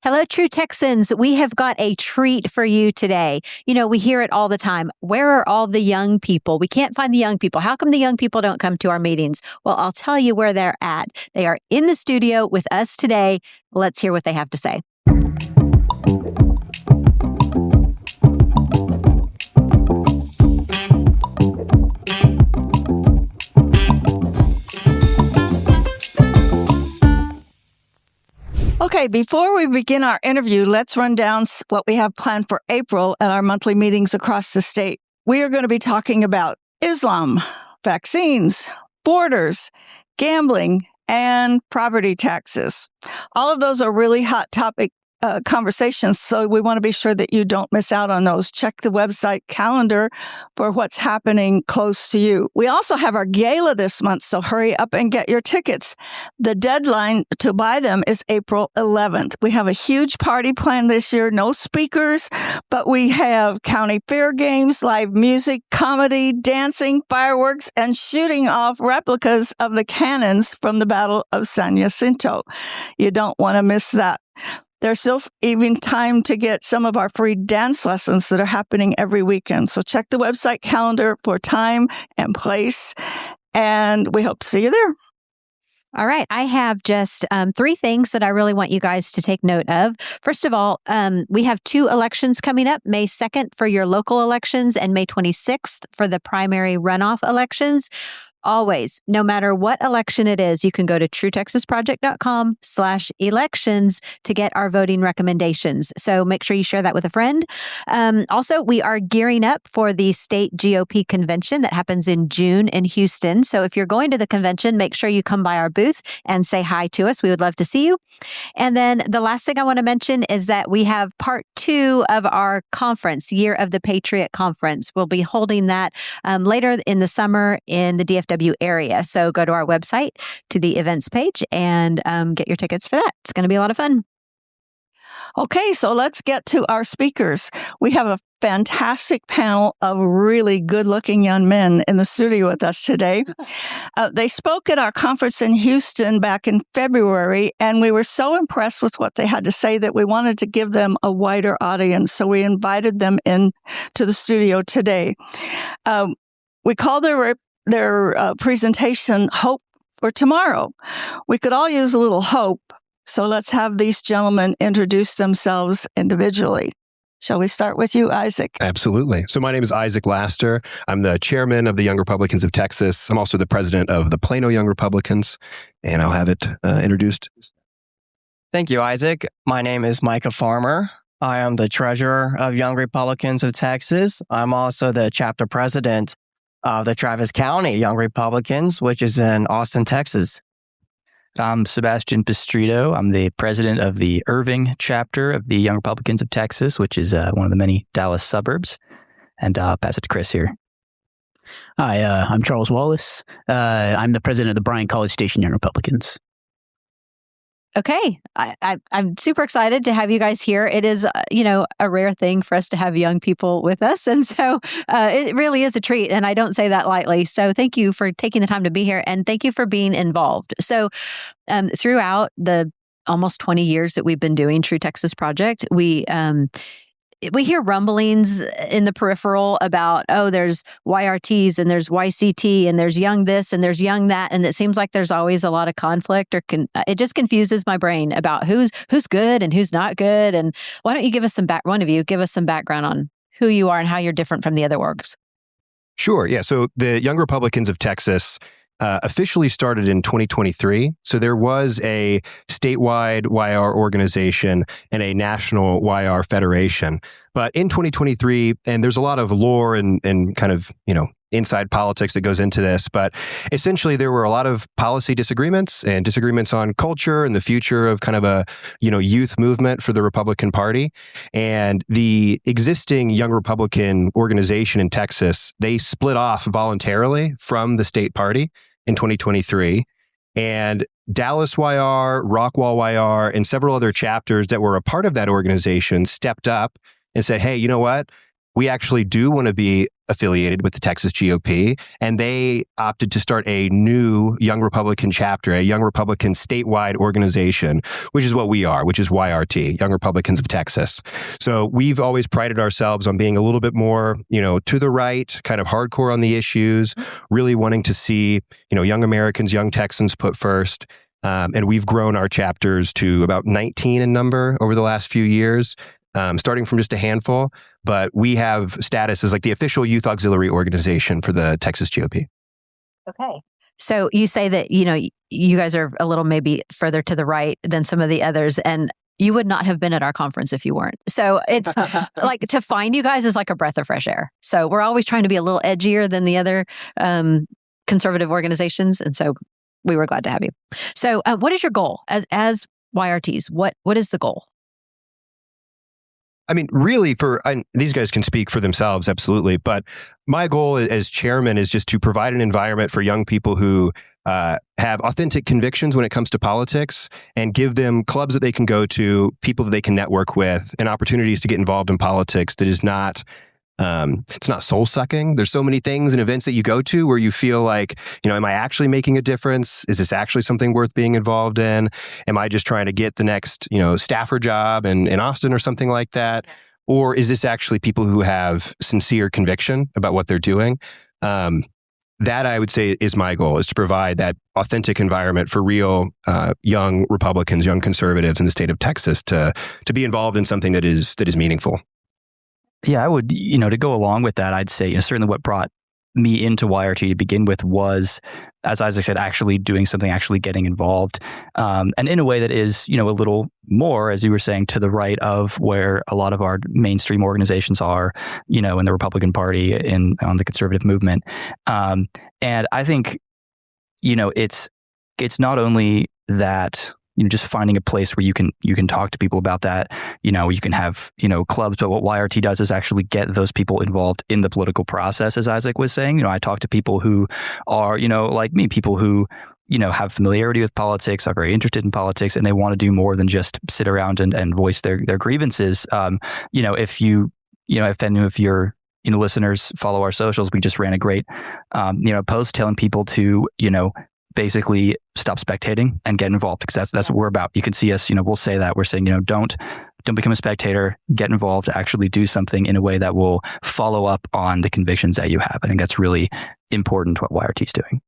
Hello, true Texans. We have got a treat for you today. You know, we hear it all the time. Where are all the young people? We can't find the young people. How come the young people don't come to our meetings? Well, I'll tell you where they're at. They are in the studio with us today. Let's hear what they have to say. Okay, before we begin our interview, let's run down what we have planned for April at our monthly meetings across the state. We are going to be talking about Islam, vaccines, borders, gambling, and property taxes. All of those are really hot topic conversations, so we want to be sure that you don't miss out on those. Check the website calendar for what's happening close to you. We also have our gala this month, so hurry up and get your tickets. The deadline to buy them is April 11th. We have a huge party planned this year, no speakers, but we have county fair games, live music, comedy, dancing, fireworks, and shooting off replicas of the cannons from the Battle of San Jacinto. You don't want to miss that. There's still even time to get some of our free dance lessons that are happening every weekend. So check the website calendar for time and place, and we hope to see you there. All right. I have just three things that I really want you guys to take note of. First of all, we have two elections coming up, May 2nd for your local elections and May 26th for the primary runoff elections. Always, no matter what election it is, you can go to truetexasproject.com/elections to get our voting recommendations. So make sure you share that with a friend. Also, we are gearing up for the state GOP convention that happens in June in Houston. So if you're going to the convention, make sure you come by our booth and say hi to us. We would love to see you. And then the last thing I want to mention is that we have part 2 of our conference, Year of the Patriot Conference. We'll be holding that later in the summer in the DFW area. So go to our website, to the events page, and get your tickets for that. It's going to be a lot of fun. Okay, so let's get to our speakers. We have a fantastic panel of really good-looking young men in the studio with us today. They spoke at our conference in Houston back in February, and we were so impressed with what they had to say that we wanted to give them a wider audience. So we invited them in to the studio today. We call their presentation Hope for Tomorrow. We could all use a little hope, so let's have these gentlemen introduce themselves individually. Shall we start with you, Isaac? Absolutely. So my name is Isaac Laster. I'm the chairman of the Young Republicans of Texas. I'm also the president of the Plano Young Republicans, and I'll have it introduced. Thank you, Isaac. My name is Micah Farmer. I am the treasurer of Young Republicans of Texas. I'm also the chapter president of the Travis County Young Republicans, which is in Austin, Texas. I'm Sebastian Pistrito. I'm the president of the Irving chapter of the Young Republicans of Texas, which is one of the many Dallas suburbs. And I'll pass it to Chris here. Hi, I'm Charles Wallace. I'm the president of the Bryan College Station Young Republicans. Okay. I'm super excited to have you guys here. It is, a rare thing for us to have young people with us. And so it really is a treat. And I don't say that lightly. So thank you for taking the time to be here. And thank you for being involved. So throughout the almost 20 years that we've been doing True Texas Project, we hear rumblings in the peripheral about, there's YRTs and there's YCT and there's young this and there's young that. And it seems like there's always a lot of conflict or it just confuses my brain about who's good and who's not good. And why don't you give us one of you give us some background on who you are and how you're different from the other orgs? Sure. Yeah. So the Young Republicans of Texas officially started in 2023. So there was a statewide YR organization and a national YR federation. But in 2023, and there's a lot of lore and kind of, inside politics that goes into this, but essentially there were a lot of policy disagreements and disagreements on culture and the future of kind of a, youth movement for the Republican Party. And the existing Young Republican organization in Texas, they split off voluntarily from the state party in 2023. And Dallas YR, Rockwall YR, and several other chapters that were a part of that organization stepped up and said, hey, you know what? we actually do want to be affiliated with the Texas GOP, and they opted to start a new Young Republican chapter, a Young Republican statewide organization, which is what we are, which is YRT, Young Republicans of Texas. So we've always prided ourselves on being a little bit more, to the right, kind of hardcore on the issues, really wanting to see, young Americans, young Texans put first. And we've grown our chapters to about 19 in number over the last few years. Starting from just a handful, but we have status as like the official youth auxiliary organization for the Texas GOP. Okay. So you say that, you guys are a little maybe further to the right than some of the others, and you would not have been at our conference if you weren't. So it's like to find you guys is like a breath of fresh air. So we're always trying to be a little edgier than the other conservative organizations. And so we were glad to have you. So what is your goal as YRTs? What is the goal? I mean, really, these guys can speak for themselves, absolutely. But my goal as chairman is just to provide an environment for young people who have authentic convictions when it comes to politics, and give them clubs that they can go to, people that they can network with, and opportunities to get involved in politics that is not it's not soul sucking. There's so many things and events that you go to where you feel like, am I actually making a difference? Is this actually something worth being involved in? Am I just trying to get the next, staffer job in Austin or something like that? Or is this actually people who have sincere conviction about what they're doing? That I would say is my goal, is to provide that authentic environment for real young Republicans, young conservatives in the state of Texas to be involved in something that is meaningful. Yeah, I would, to go along with that, I'd say, certainly what brought me into YRT to begin with was, as Isaac said, actually doing something, actually getting involved. And in a way that is, a little more, as you were saying, to the right of where a lot of our mainstream organizations are, in the Republican Party, on the conservative movement. And I think, it's not only that, just finding a place where you can talk to people about that. You can have, clubs, but what YRT does is actually get those people involved in the political process, as Isaac was saying. I talk to people who are, like me, people who, have familiarity with politics, are very interested in politics, and they want to do more than just sit around and voice their grievances. If any of your listeners follow our socials, we just ran a great, post telling people to, basically stop spectating and get involved, because that's what we're about. You can see us, we'll say that. We're saying, don't become a spectator, get involved, actually do something in a way that will follow up on the convictions that you have. I think that's really important to what YRT is doing.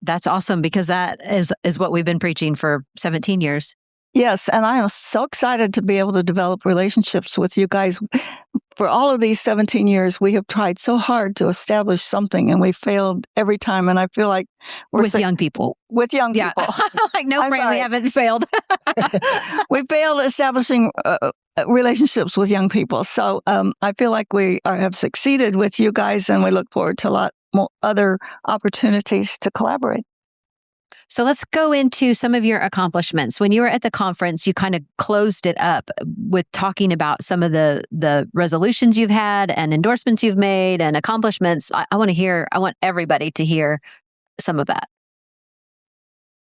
That's awesome, because that is what we've been preaching for 17 years. Yes, and I am so excited to be able to develop relationships with you guys. For all of these 17 years, we have tried so hard to establish something, and we failed every time. And I feel like we're with young people. With young people. Like, no, Fran, we haven't failed. We failed establishing relationships with young people. So I feel like we have succeeded with you guys, and we look forward to a lot more other opportunities to collaborate. So let's go into some of your accomplishments. When you were at the conference, you kind of closed it up with talking about some of the resolutions you've had and endorsements you've made and accomplishments. I want everybody to hear some of that.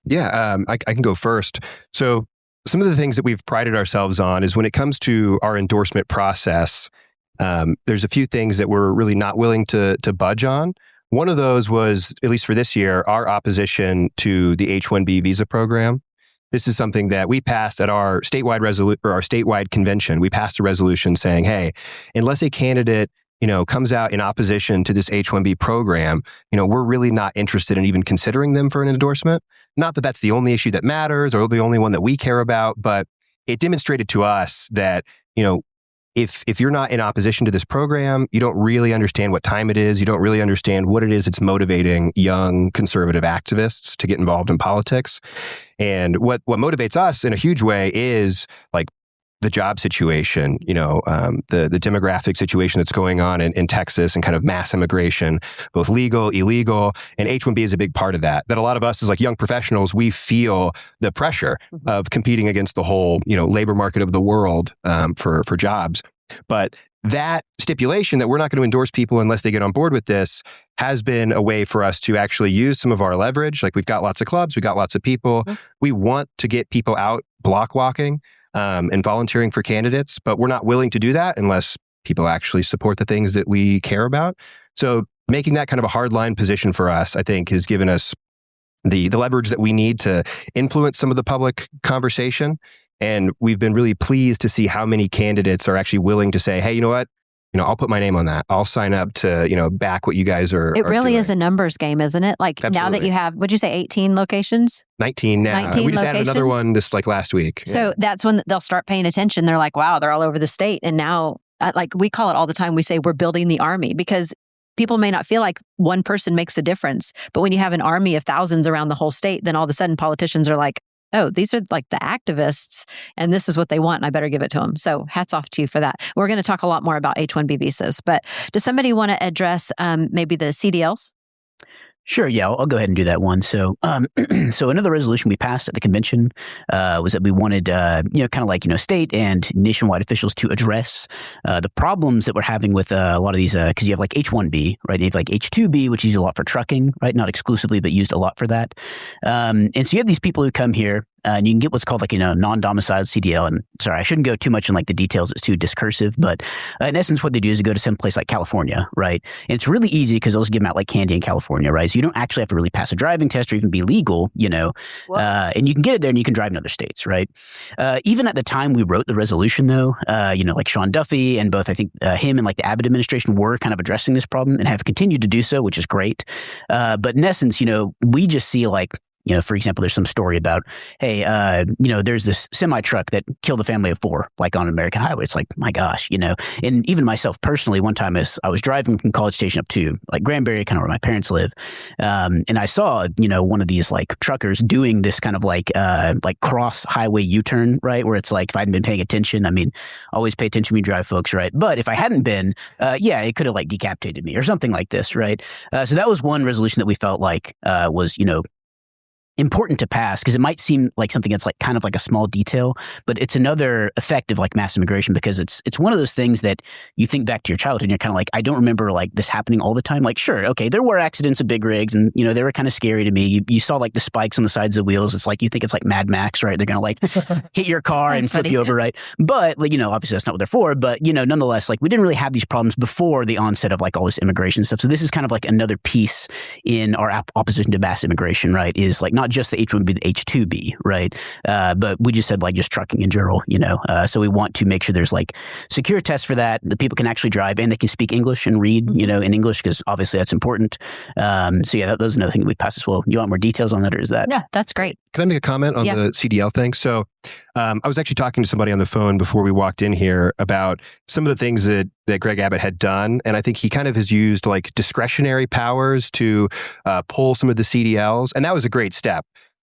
Yeah, I can go first. So some of the things that we've prided ourselves on is when it comes to our endorsement process, there's a few things that we're really not willing to budge on. One of those was, at least for this year, our opposition to the H-1B visa program. This is something that we passed at our statewide convention. We passed a resolution saying, hey, unless a candidate, comes out in opposition to this H-1B program, we're really not interested in even considering them for an endorsement. Not that that's the only issue that matters or the only one that we care about, but it demonstrated to us that, if you're not in opposition to this program, you don't really understand what time it is. You don't really understand what it is that's motivating young conservative activists to get involved in politics. And what motivates us in a huge way is like the job situation, the demographic situation that's going on in Texas, and kind of mass immigration, both legal, illegal, and H-1B is a big part of that. That a lot of us as like young professionals, we feel the pressure of competing against the whole, labor market of the world for jobs. But that stipulation that we're not going to endorse people unless they get on board with this has been a way for us to actually use some of our leverage. Like, we've got lots of clubs, we've got lots of people. We want to get people out block walking and volunteering for candidates, but we're not willing to do that unless people actually support the things that we care about. So making that kind of a hardline position for us, I think, has given us the leverage that we need to influence some of the public conversation. And we've been really pleased to see how many candidates are actually willing to say, hey, you know what? I'll put my name on that. I'll sign up to, back what you guys are. It really doing. is a numbers game, isn't it? Like Absolutely. now that you have, what'd you say, 18 locations? 19 now. 19 we just added another locations? one this last week. So that's when they'll start paying attention. They're like, wow, they're all over the state. And now, like we call it all the time, we say we're building the army, because people may not feel like one person makes a difference. But when you have an army of thousands around the whole state, then all of a sudden politicians are like, oh, these are like the activists and this is what they want and I better give it to them. So hats off to you for that. We're going to talk a lot more about H-1B visas, but does somebody want to address maybe the CDLs? Sure. Yeah, I'll go ahead and do that one. So, so another resolution we passed at the convention was that we wanted, kind of like, state and nationwide officials to address the problems that we're having with a lot of these, because you have like H-1B, right? You have like H-2B, which is used a lot for trucking, right? Not exclusively, but used a lot for that. And so you have these people who come here. And you can get what's called like, non-domiciled CDL. And sorry, I shouldn't go too much in like the details. It's too discursive. But in essence, what they do is they go to some place like California, right? And it's really easy because they'll just give them out like candy in California, right? So you don't actually have to really pass a driving test or even be legal, and you can get it there and you can drive in other states, right? Even at the time we wrote the resolution though, like Sean Duffy and both, I think him and like the Abbott administration were kind of addressing this problem and have continued to do so, which is great. But in essence, we just see like, for example, there's some story about, hey, there's this semi truck that killed a family of 4, like on an American highway. It's like, my gosh, and even myself personally, one time as I was driving from College Station up to like Granbury, kind of where my parents live. And I saw, one of these like truckers doing this kind of like cross highway U-turn, right? Where it's like, if I hadn't been paying attention, always pay attention when you drive, folks, right? But if I hadn't been, it could have like decapitated me or something like this, right? So that was one resolution that we felt like was, important to pass, because it might seem like something that's like kind of like a small detail, but it's another effect of like mass immigration, because it's one of those things that you think back to your childhood and you're kind of like, I don't remember like this happening all the time. Like, sure, okay, there were accidents of big rigs and they were kind of scary to me. You saw like the spikes on the sides of the wheels. It's like you think it's like Mad Max, right? They're gonna like hit your car and flip you over, right? But like, obviously that's not what they're for, but nonetheless, like we didn't really have these problems before the onset of like all this immigration stuff. So this is kind of like another piece in our opposition to mass immigration, right? Is like not just the H-1B, the H-2B, right? But we just said like just trucking in general, so we want to make sure there's like secure tests for that. The people can actually drive and they can speak English and read, in English, because obviously that's important. So yeah, that was another thing that we passed as well. You want more details on that, or is that? Yeah, that's great. Can I make a comment on the CDL thing? So I was actually talking to somebody on the phone before we walked in here about some of the things that Greg Abbott had done. And I think he kind of has used like discretionary powers to pull some of the CDLs. And that was a great step.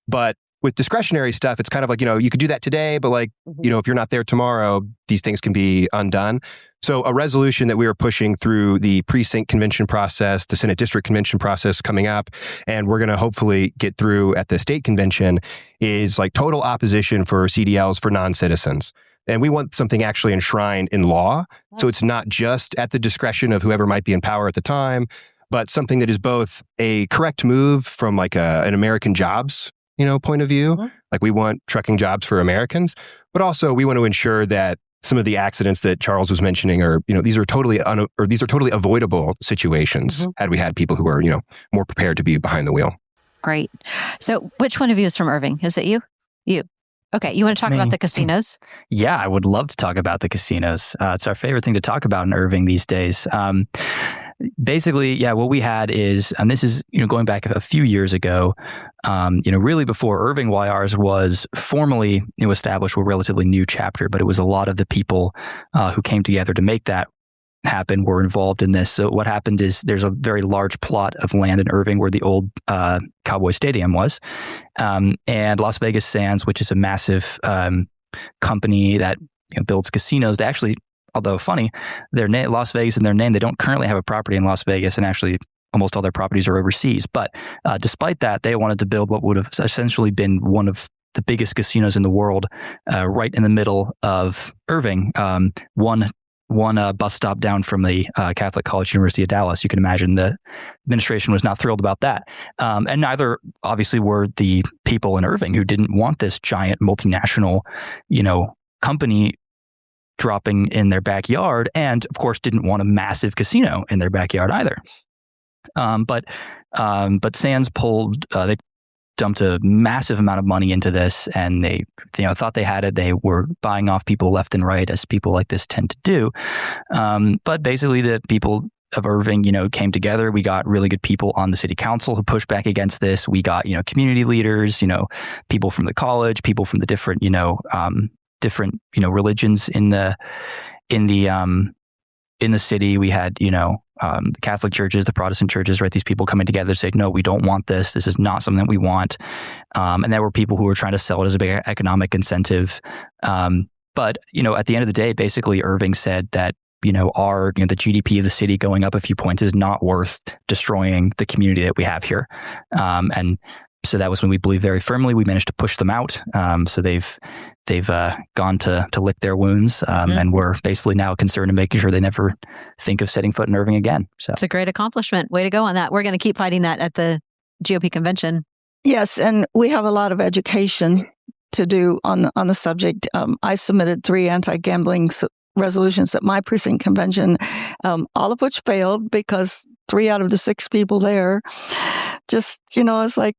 But with discretionary stuff, it's kind of like, you could do that today, but like, if you're not there tomorrow, these things can be undone. So a resolution that we are pushing through the precinct convention process, the Senate district convention process coming up, and we're going to hopefully get through at the state convention, is like total opposition for CDLs for non-citizens. And we want something actually enshrined in law. So it's not just at the discretion of whoever might be in power at the time, but something that is both a correct move from like an American jobs point of view. Like we want trucking jobs for Americans, but also we want to ensure that some of the accidents that Charles was mentioning are, these are totally avoidable situations had we had people who are, more prepared to be behind the wheel. Great. So which one of you is from Irving? Is it you? You. Okay. You want to talk about the casinos? Yeah, I would love to talk about the casinos. It's our favorite thing to talk about in Irving these days. Basically, what we had is, and this is, going back a few years ago, really before Irving YRs was formally established, a relatively new chapter, but it was a lot of the people who came together to make that happen were involved in this. So what happened is there's a very large plot of land in Irving where the old Cowboy Stadium was, and Las Vegas Sands, which is a massive company that builds casinos. They actually, although funny, their name, Las Vegas in their name, they don't currently have a property in Las Vegas, and actually almost all their properties are overseas. But despite that, they wanted to build what would have essentially been one of the biggest casinos in the world, right in the middle of Irving, one bus stop down from the Catholic College University of Dallas. You can imagine the administration was not thrilled about that. And neither, obviously, were the people in Irving who didn't want this giant multinational, company dropping in their backyard, and of course didn't want a massive casino in their backyard either. But Sands they dumped a massive amount of money into this, and they thought they had it. They were buying off people left and right, as people like this tend to do. But basically, the people of Irving, came together. We got really good people on the city council who pushed back against this. We got, community leaders, people from the college, people from the different, religions in the city. We had, the Catholic churches, the Protestant churches, right? These people coming together to say, no, we don't want this. This is not something that we want. And there were people who were trying to sell it as a big economic incentive. But, at the end of the day, basically Irving said that, the GDP of the city going up a few points is not worth destroying the community that we have here. And so that was when we believed very firmly. We managed to push them out. So they've gone to lick their wounds, and we're basically now concerned in making sure they never think of setting foot in Irving again. So it's a great accomplishment. Way to go on that. We're going to keep fighting that at the GOP convention. Yes, and we have a lot of education to do on the subject. I submitted 3 anti-gambling resolutions at my precinct convention, all of which failed because 3 out of the 6 people there just, it's like,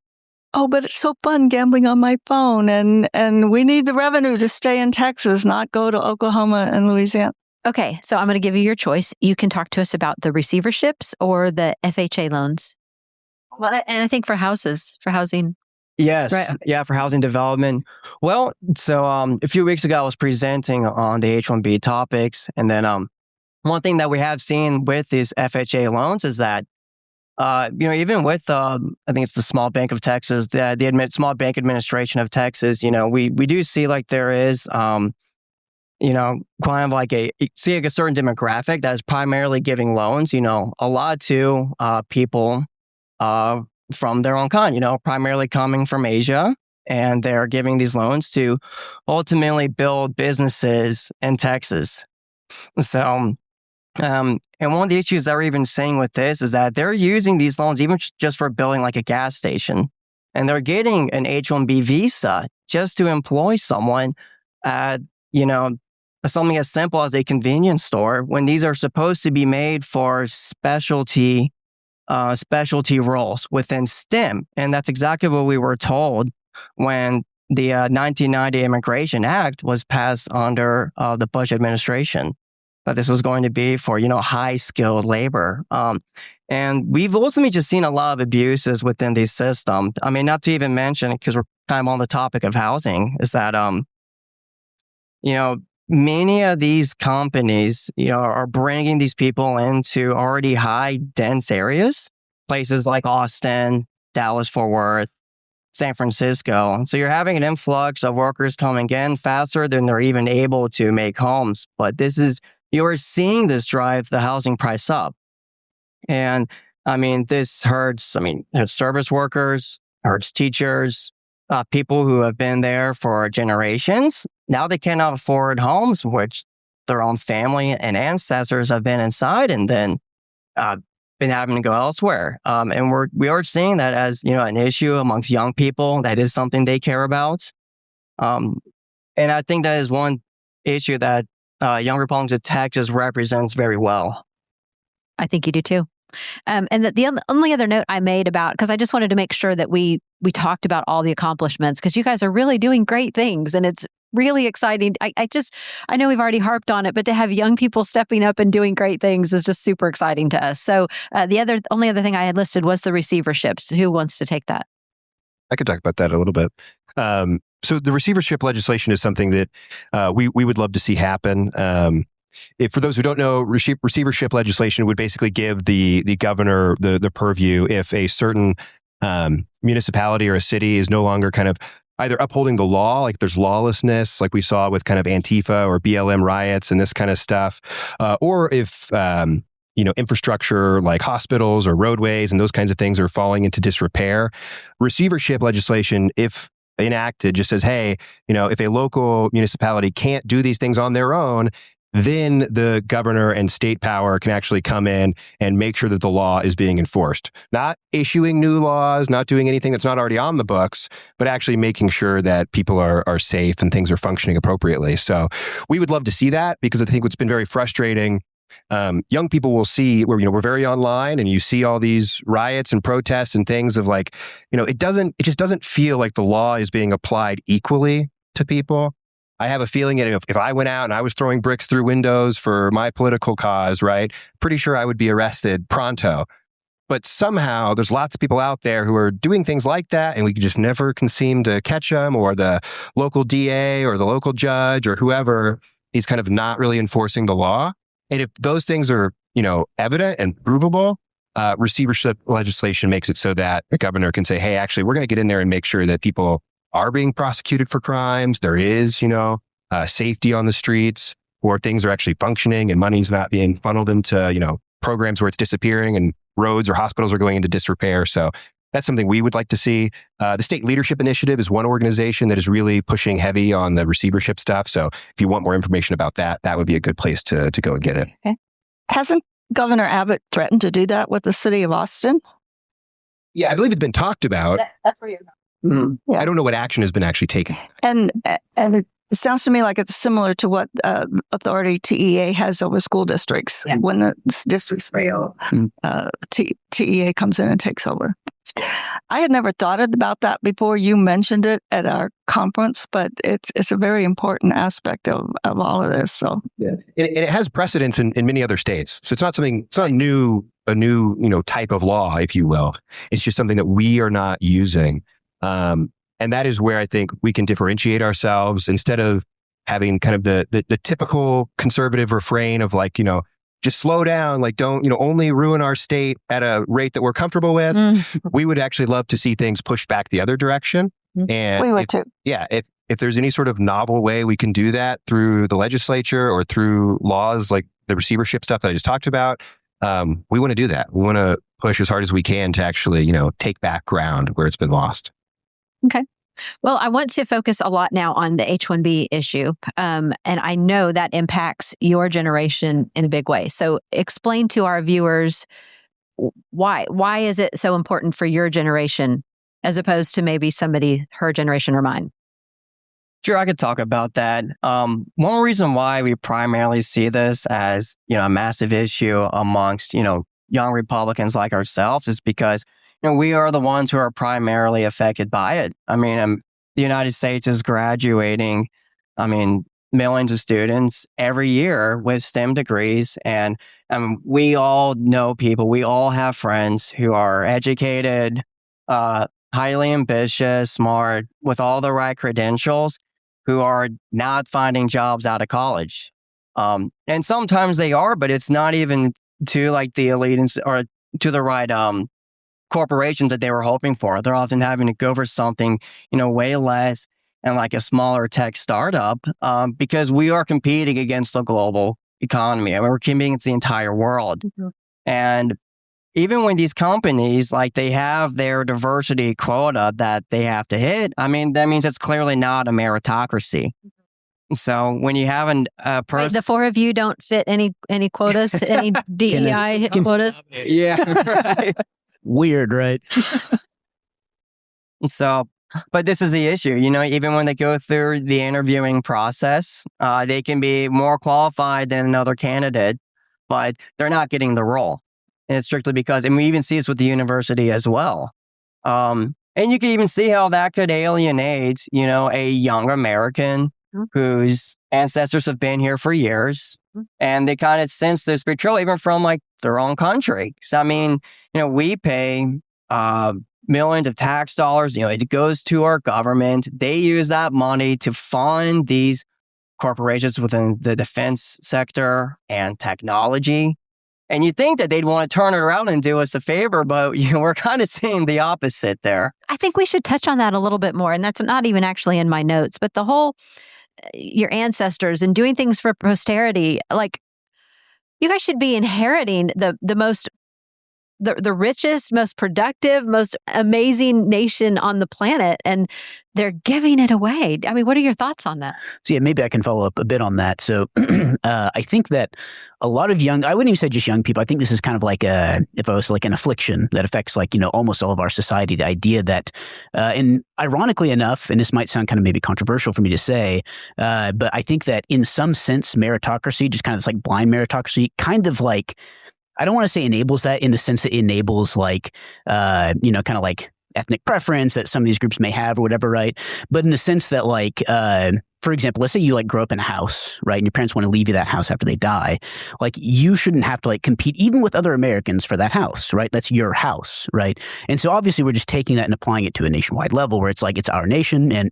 oh, but it's so fun gambling on my phone, and we need the revenue to stay in Texas, not go to Oklahoma and Louisiana. Okay, so I'm going to give you your choice. You can talk to us about the receiverships or the FHA loans. Well, and I think for housing. Yes. Right. Okay. Yeah, for housing development. Well, so a few weeks ago, I was presenting on the H-1B topics. And then one thing that we have seen with these FHA loans is that, even with, I think it's the Small Bank of Texas, the Small Bank Administration of Texas, we do see like there is, kind of like a certain demographic that is primarily giving loans, a lot to people from their own kind, primarily coming from Asia, and they're giving these loans to ultimately build businesses in Texas. So, and one of the issues that we're even seeing with this is that they're using these loans even just for building like a gas station, and they're getting an H-1B visa just to employ someone at, something as simple as a convenience store, when these are supposed to be made for specialty roles within STEM. And that's exactly what we were told when the 1990 Immigration Act was passed under the Bush administration, that this was going to be for, high-skilled labor. And we've ultimately just seen a lot of abuses within these systems. I mean, not to even mention, because we're kind of on the topic of housing, is that, many of these companies, are bringing these people into already high, dense areas, places like Austin, Dallas, Fort Worth, San Francisco. And so you're having an influx of workers coming in faster than they're even able to make homes. But you're seeing this drive the housing price up. And this hurts service workers, hurts teachers, people who have been there for generations. Now they cannot afford homes, which their own family and ancestors have been inside, and then been having to go elsewhere. And we are seeing that as an issue amongst young people. That is something they care about. And I think that is one issue that Young Republicans of Texas represents very well. I think you do too. And the only other note I made about, because I just wanted to make sure that we talked about all the accomplishments, because you guys are really doing great things, and it's really exciting. I know we've already harped on it, but to have young people stepping up and doing great things is just super exciting to us. So the only other thing I had listed was the receiverships. Who wants to take that? I could talk about that a little bit. So the receivership legislation is something that we would love to see happen. For those who don't know, receivership legislation would basically give the governor the purview if a certain municipality or a city is no longer kind of either upholding the law, like there's lawlessness, like we saw with kind of Antifa or BLM riots and this kind of stuff, or if infrastructure like hospitals or roadways and those kinds of things are falling into disrepair. Receivership legislation, if enacted, just says, hey, if a local municipality can't do these things on their own, then the governor and state power can actually come in and make sure that the law is being enforced. Not issuing new laws, not doing anything that's not already on the books, but actually making sure that people are safe and things are functioning appropriately. So we would love to see that, because I think what's been very frustrating, young people will see where, we're very online, and you see all these riots and protests and things of like, it just doesn't feel like the law is being applied equally to people. I have a feeling that if I went out and I was throwing bricks through windows for my political cause, right, pretty sure I would be arrested pronto. But somehow there's lots of people out there who are doing things like that, and we just never can seem to catch them, or the local DA or the local judge or whoever is kind of not really enforcing the law. And if those things are, evident and provable, receivership legislation makes it so that the governor can say, hey, actually, we're going to get in there and make sure that people are being prosecuted for crimes. There is, safety on the streets, or things are actually functioning and money's not being funneled into, programs where it's disappearing and roads or hospitals are going into disrepair. So that's something we would like to see. The State Leadership Initiative is one organization that is really pushing heavy on the receivership stuff. So if you want more information about that, that would be a good place to go and get it. Okay. Hasn't Governor Abbott threatened to do that with the city of Austin? Yeah, I believe it's been talked about. That's where you're going. Yeah. I don't know what action has been actually taken. And it sounds to me like it's similar to what authority TEA has over school districts. Yeah. When the districts fail, TEA comes in and takes over. I had never thought about that before you mentioned it at our conference, but it's a very important aspect of all of this. So yeah, and it has precedence in many other states. So it's not a new type of law, if you will. It's just something that we are not using. And that is where I think we can differentiate ourselves, instead of having kind of the typical conservative refrain of like, just slow down, like don't, only ruin our state at a rate that we're comfortable with. We would actually love to see things pushed back the other direction. And we would too. Yeah. If there's any sort of novel way we can do that through the legislature or through laws like the receivership stuff that I just talked about, we want to do that. We want to push as hard as we can to actually, take back ground where it's been lost. Okay. Well, I want to focus a lot now on the H-1B issue. And I know that impacts your generation in a big way. So explain to our viewers why is it so important for your generation as opposed to maybe somebody, her generation or mine? Sure, I could talk about that. One reason why we primarily see this as, a massive issue amongst, young Republicans like ourselves is because we are the ones who are primarily affected by it. I mean, the United States is graduating, millions of students every year with STEM degrees. And we all know people, we all have friends who are educated, highly ambitious, smart, with all the right credentials, who are not finding jobs out of college. And sometimes they are, but it's not even to like the elite or to the right corporations that they were hoping for. They're often having to go for something, way less and like a smaller tech startup because we are competing against the global economy. I mean, we're competing against the entire world. Mm-hmm. And even when these companies, like they have their diversity quota that they have to hit, that means it's clearly not a meritocracy. So when you have a person... Wait, the four of you don't fit any quotas, any DEI quotas? Yeah, right. Weird, right? So, but this is the issue, even when they go through the interviewing process, they can be more qualified than another candidate, but they're not getting the role. And it's strictly because, and we even see this with the university as well. And you can even see how that could alienate, a young American whose ancestors have been here for years. And they kind of sense this betrayal even from like their own country. So, we pay millions of tax dollars. It goes to our government. They use that money to fund these corporations within the defense sector and technology. And you think that they'd want to turn it around and do us a favor, but we're kind of seeing the opposite there. I think we should touch on that a little bit more. And that's not even actually in my notes, but the whole, your ancestors and doing things for posterity, like you guys should be inheriting the most the richest, most productive, most amazing nation on the planet, and they're giving it away. I mean, what are your thoughts on that? So yeah, maybe I can follow up a bit on that. So I think that a lot of I wouldn't even say just young people. I think this is kind of like if I was like an affliction that affects like, almost all of our society. The idea that, and ironically enough, and this might sound kind of maybe controversial for me to say, but I think that in some sense, meritocracy, just kind of this like blind meritocracy, kind of like, I don't want to say enables that in the sense that it enables like, kind of like ethnic preference that some of these groups may have or whatever, right? But in the sense that like, for example, let's say you like grow up in a house, right? And your parents want to leave you that house after they die. Like you shouldn't have to like compete even with other Americans for that house, right? That's your house, right? And so obviously we're just taking that and applying it to a nationwide level where it's like, it's our nation. And,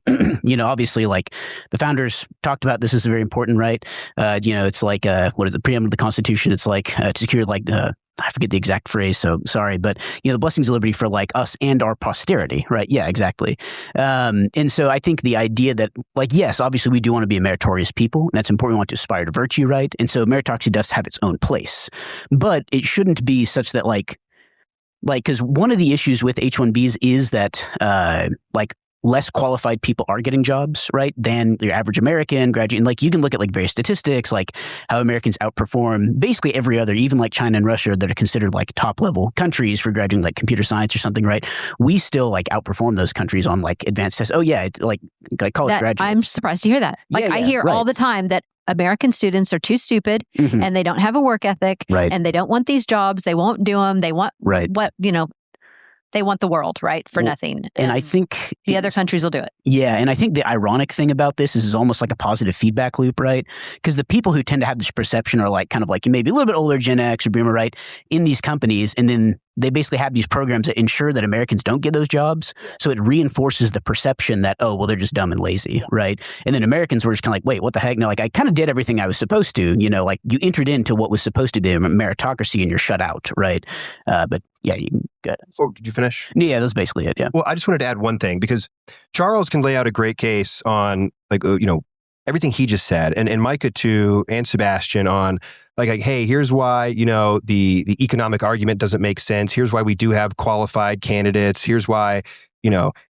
obviously like the founders talked about this is very important, right? It's like, what is the preamble of the Constitution? It's like to secure like I forget the exact phrase, so sorry, but the blessings of liberty for like us and our posterity, right? Yeah, exactly. And so I think the idea that like, yes, obviously we do want to be a meritorious people, and that's important. We want to aspire to virtue, right? And so meritocracy does have its own place, but it shouldn't be such that like, because one of the issues with H-1Bs is that like less qualified people are getting jobs, right, than your average American graduate. And like you can look at like various statistics, like how Americans outperform basically every other, even like China and Russia that are considered like top level countries for graduating like computer science or something, right? We still like outperform those countries on like advanced tests. Oh yeah, like college graduates. I'm surprised to hear that. Like I hear all the time that American students are too stupid and they don't have a work ethic and they don't want these jobs. They won't do them. They want what, they want the world, right, for nothing. And I think the other countries will do it. Yeah, and I think the ironic thing about this is almost like a positive feedback loop, right? Because the people who tend to have this perception are like kind of like maybe a little bit older, Gen X or Boomer, right, in these companies, and then they basically have these programs that ensure that Americans don't get those jobs. So it reinforces the perception that, oh, well, they're just dumb and lazy, right? And then Americans were just kind of like, wait, what the heck? No, like I kind of did everything I was supposed to, like you entered into what was supposed to be a meritocracy and you're shut out, right? But yeah, you can go ahead. Oh, did you finish? Yeah, that's basically it, yeah. Well, I just wanted to add one thing because Charles can lay out a great case on like, everything he just said, and Micah too, and Sebastian on like, hey, here's why, the economic argument doesn't make sense. Here's why we do have qualified candidates. Here's why,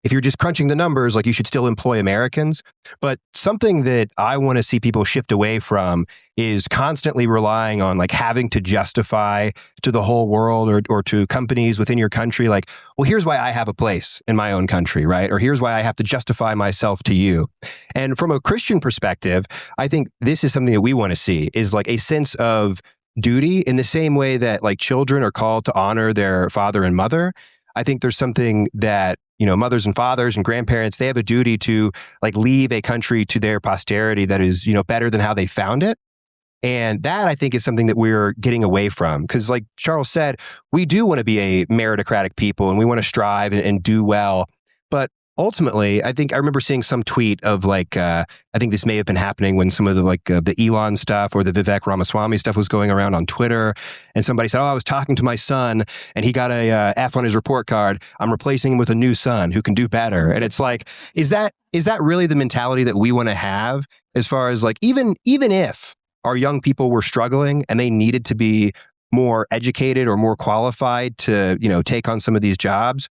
if you're just crunching the numbers, like you should still employ Americans. But something that I want to see people shift away from is constantly relying on like having to justify to the whole world or to companies within your country, like, well, here's why I have a place in my own country, right? Or here's why I have to justify myself to you. And from a Christian perspective, I think this is something that we want to see is like a sense of duty in the same way that like children are called to honor their father and mother. I think there's something that, mothers and fathers and grandparents, they have a duty to like leave a country to their posterity that is, better than how they found it. And that I think is something that we're getting away from. Because like Charles said, we do want to be a meritocratic people and we want to strive and do well. But ultimately, I think I remember seeing some tweet of like, I think this may have been happening when some of the like the Elon stuff or the Vivek Ramaswamy stuff was going around on Twitter. And somebody said, oh, I was talking to my son and he got a F on his report card. I'm replacing him with a new son who can do better. And it's like, is that really the mentality that we want to have as far as like, even if our young people were struggling and they needed to be more educated or more qualified to, take on some of these jobs,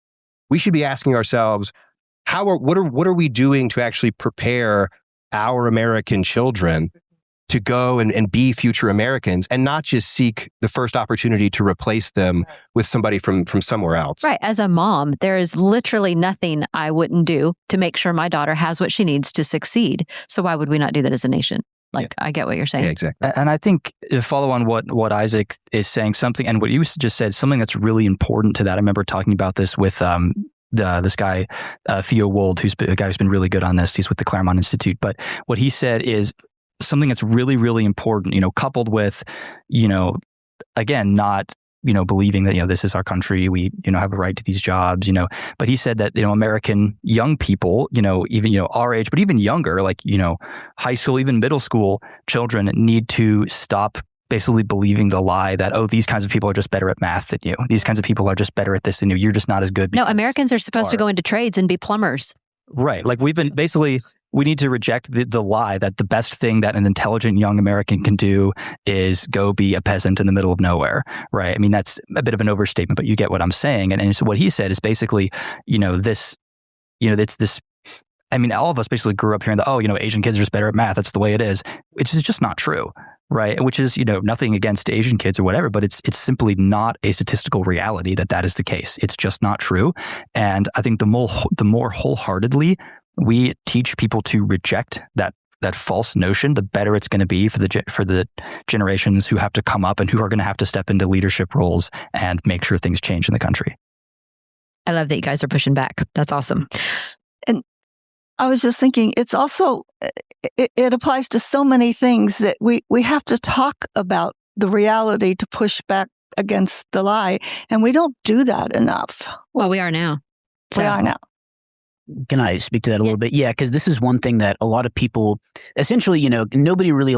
we should be asking ourselves, what are we doing to actually prepare our American children to go and be future Americans and not just seek the first opportunity to replace them with somebody from somewhere else? Right. As a mom, there is literally nothing I wouldn't do to make sure my daughter has what she needs to succeed. So why would we not do that as a nation? I get what you're saying. Yeah, exactly. And I think to follow on what Isaac is saying, something, and what you just said, something that's really important to that. I remember talking about this with this guy, Theo Wold, who's a guy who's been really good on this. He's with the Claremont Institute. But what he said is something that's really, really important, coupled with, again, not, believing that, this is our country, we, have a right to these jobs, but he said that, American young people, even, our age, but even younger, like, high school, even middle school children need to stop basically believing the lie that, oh, these kinds of people are just better at math than you. These kinds of people are just better at this than you. You're just not as good. No, Americans are supposed to go into trades and be plumbers. Right. Like we've been we need to reject the lie that the best thing that an intelligent young American can do is go be a peasant in the middle of nowhere, right? I mean, that's a bit of an overstatement, but you get what I'm saying. And so what he said is basically, it's this. I mean, all of us basically grew up hearing that, Asian kids are just better at math. That's the way it is. Which is just not true, right? Which is, nothing against Asian kids or whatever, but it's simply not a statistical reality that is the case. It's just not true. And I think the more wholeheartedly we teach people to reject that false notion, the better it's going to be for the generations who have to come up and who are going to have to step into leadership roles and make sure things change in the country. I love that you guys are pushing back. That's awesome. And I was just thinking, it's also, it applies to so many things that we have to talk about the reality to push back against the lie. And we don't do that enough. Well, we are now. We are now. Can I speak to that a little bit? Yeah, because this is one thing that a lot of people, essentially, nobody really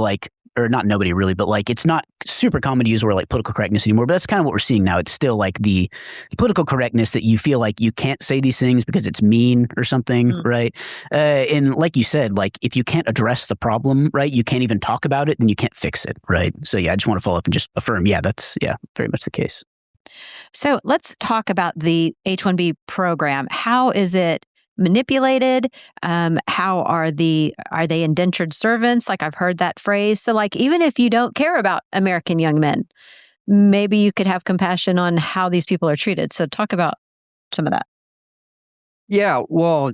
or not nobody really, but it's not super common to use the word political correctness anymore. But that's kind of what we're seeing now. It's still the political correctness that you feel like you can't say these things because it's mean or something, right? And like you said, if you can't address the problem, right, you can't even talk about it, then you can't fix it, right? So yeah, I just want to follow up and just affirm, that's very much the case. So let's talk about the H-1B program. How is it manipulated? How are they indentured servants? I've heard that phrase. So even if you don't care about American young men, maybe you could have compassion on how these people are treated. So talk about some of that. Yeah, well,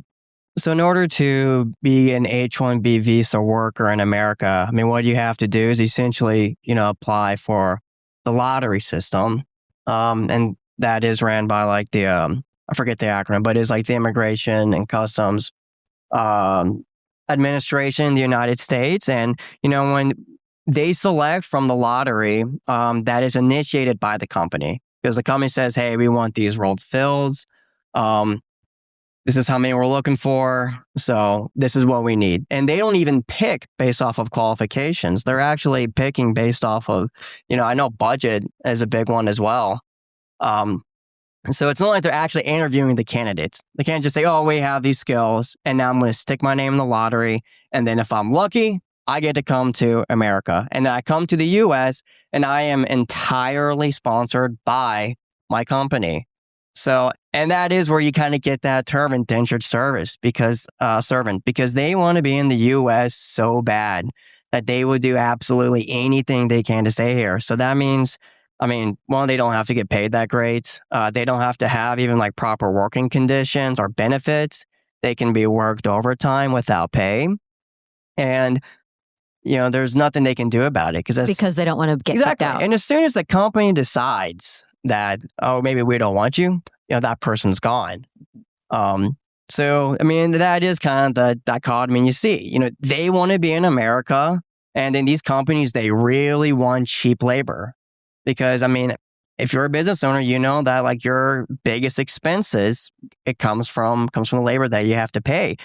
so in order to be an H-1B visa worker in America, what you have to do is essentially, apply for the lottery system. And that is ran by I forget the acronym, but it's the Immigration and Customs Administration in the United States. And, when they select from the lottery, that is initiated by the company, because the company says, hey, we want these rolled fields. This is how many we're looking for. So this is what we need. And they don't even pick based off of qualifications. They're actually picking based off of, I know budget is a big one as well. So it's not like they're actually interviewing the candidates. They can't just say, oh, we have these skills, and now I'm going to stick my name in the lottery. And then if I'm lucky, I get to come to America. And I come to the U.S., and I am entirely sponsored by my company. So, and that is where you kind of get that term indentured servant, because they want to be in the U.S. so bad that they would do absolutely anything they can to stay here. So that means, one, they don't have to get paid that great. They don't have to have even proper working conditions or benefits. They can be worked overtime without pay. And, there's nothing they can do about it. Because they don't want to get kicked out. And as soon as the company decides that, oh, maybe we don't want you, that person's gone. So, that is kind of the dichotomy you see. They want to be in America, and then these companies, they really want cheap labor. Because, if you're a business owner, you know that your biggest expenses, it comes from the labor that you have to pay.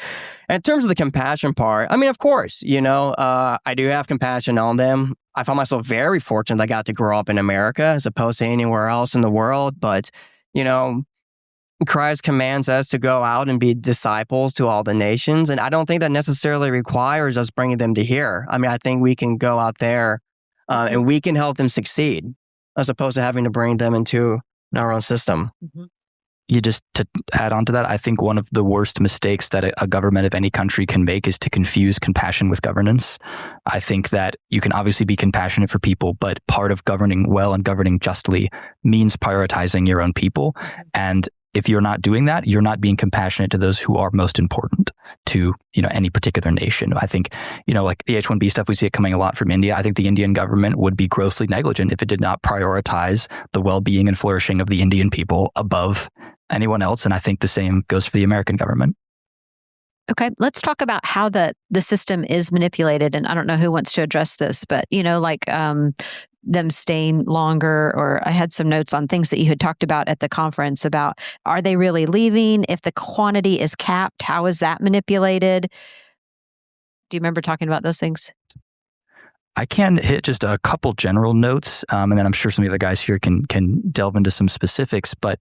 And in terms of the compassion part, of course, I do have compassion on them. I found myself very fortunate I got to grow up in America as opposed to anywhere else in the world. But, Christ commands us to go out and be disciples to all the nations. And I don't think that necessarily requires us bringing them to here. I think we can go out there and we can help them succeed, as opposed to having to bring them into our own system. Mm-hmm. You just to add on to that, I think one of the worst mistakes that a government of any country can make is to confuse compassion with governance. I think that you can obviously be compassionate for people, but part of governing well and governing justly means prioritizing your own people. And if you're not doing that, you're not being compassionate to those who are most important to, any particular nation. I think, the H-1B stuff, we see it coming a lot from India. I think the Indian government would be grossly negligent if it did not prioritize the well-being and flourishing of the Indian people above anyone else. And I think the same goes for the American government. Okay, let's talk about how the system is manipulated. And I don't know who wants to address this, but, them staying longer, or I had some notes on things that you had talked about at the conference about, are they really leaving? If the quantity is capped, how is that manipulated? Do you remember talking about those things? I can hit just a couple general notes, and then I'm sure some of the other guys here can delve into some specifics. But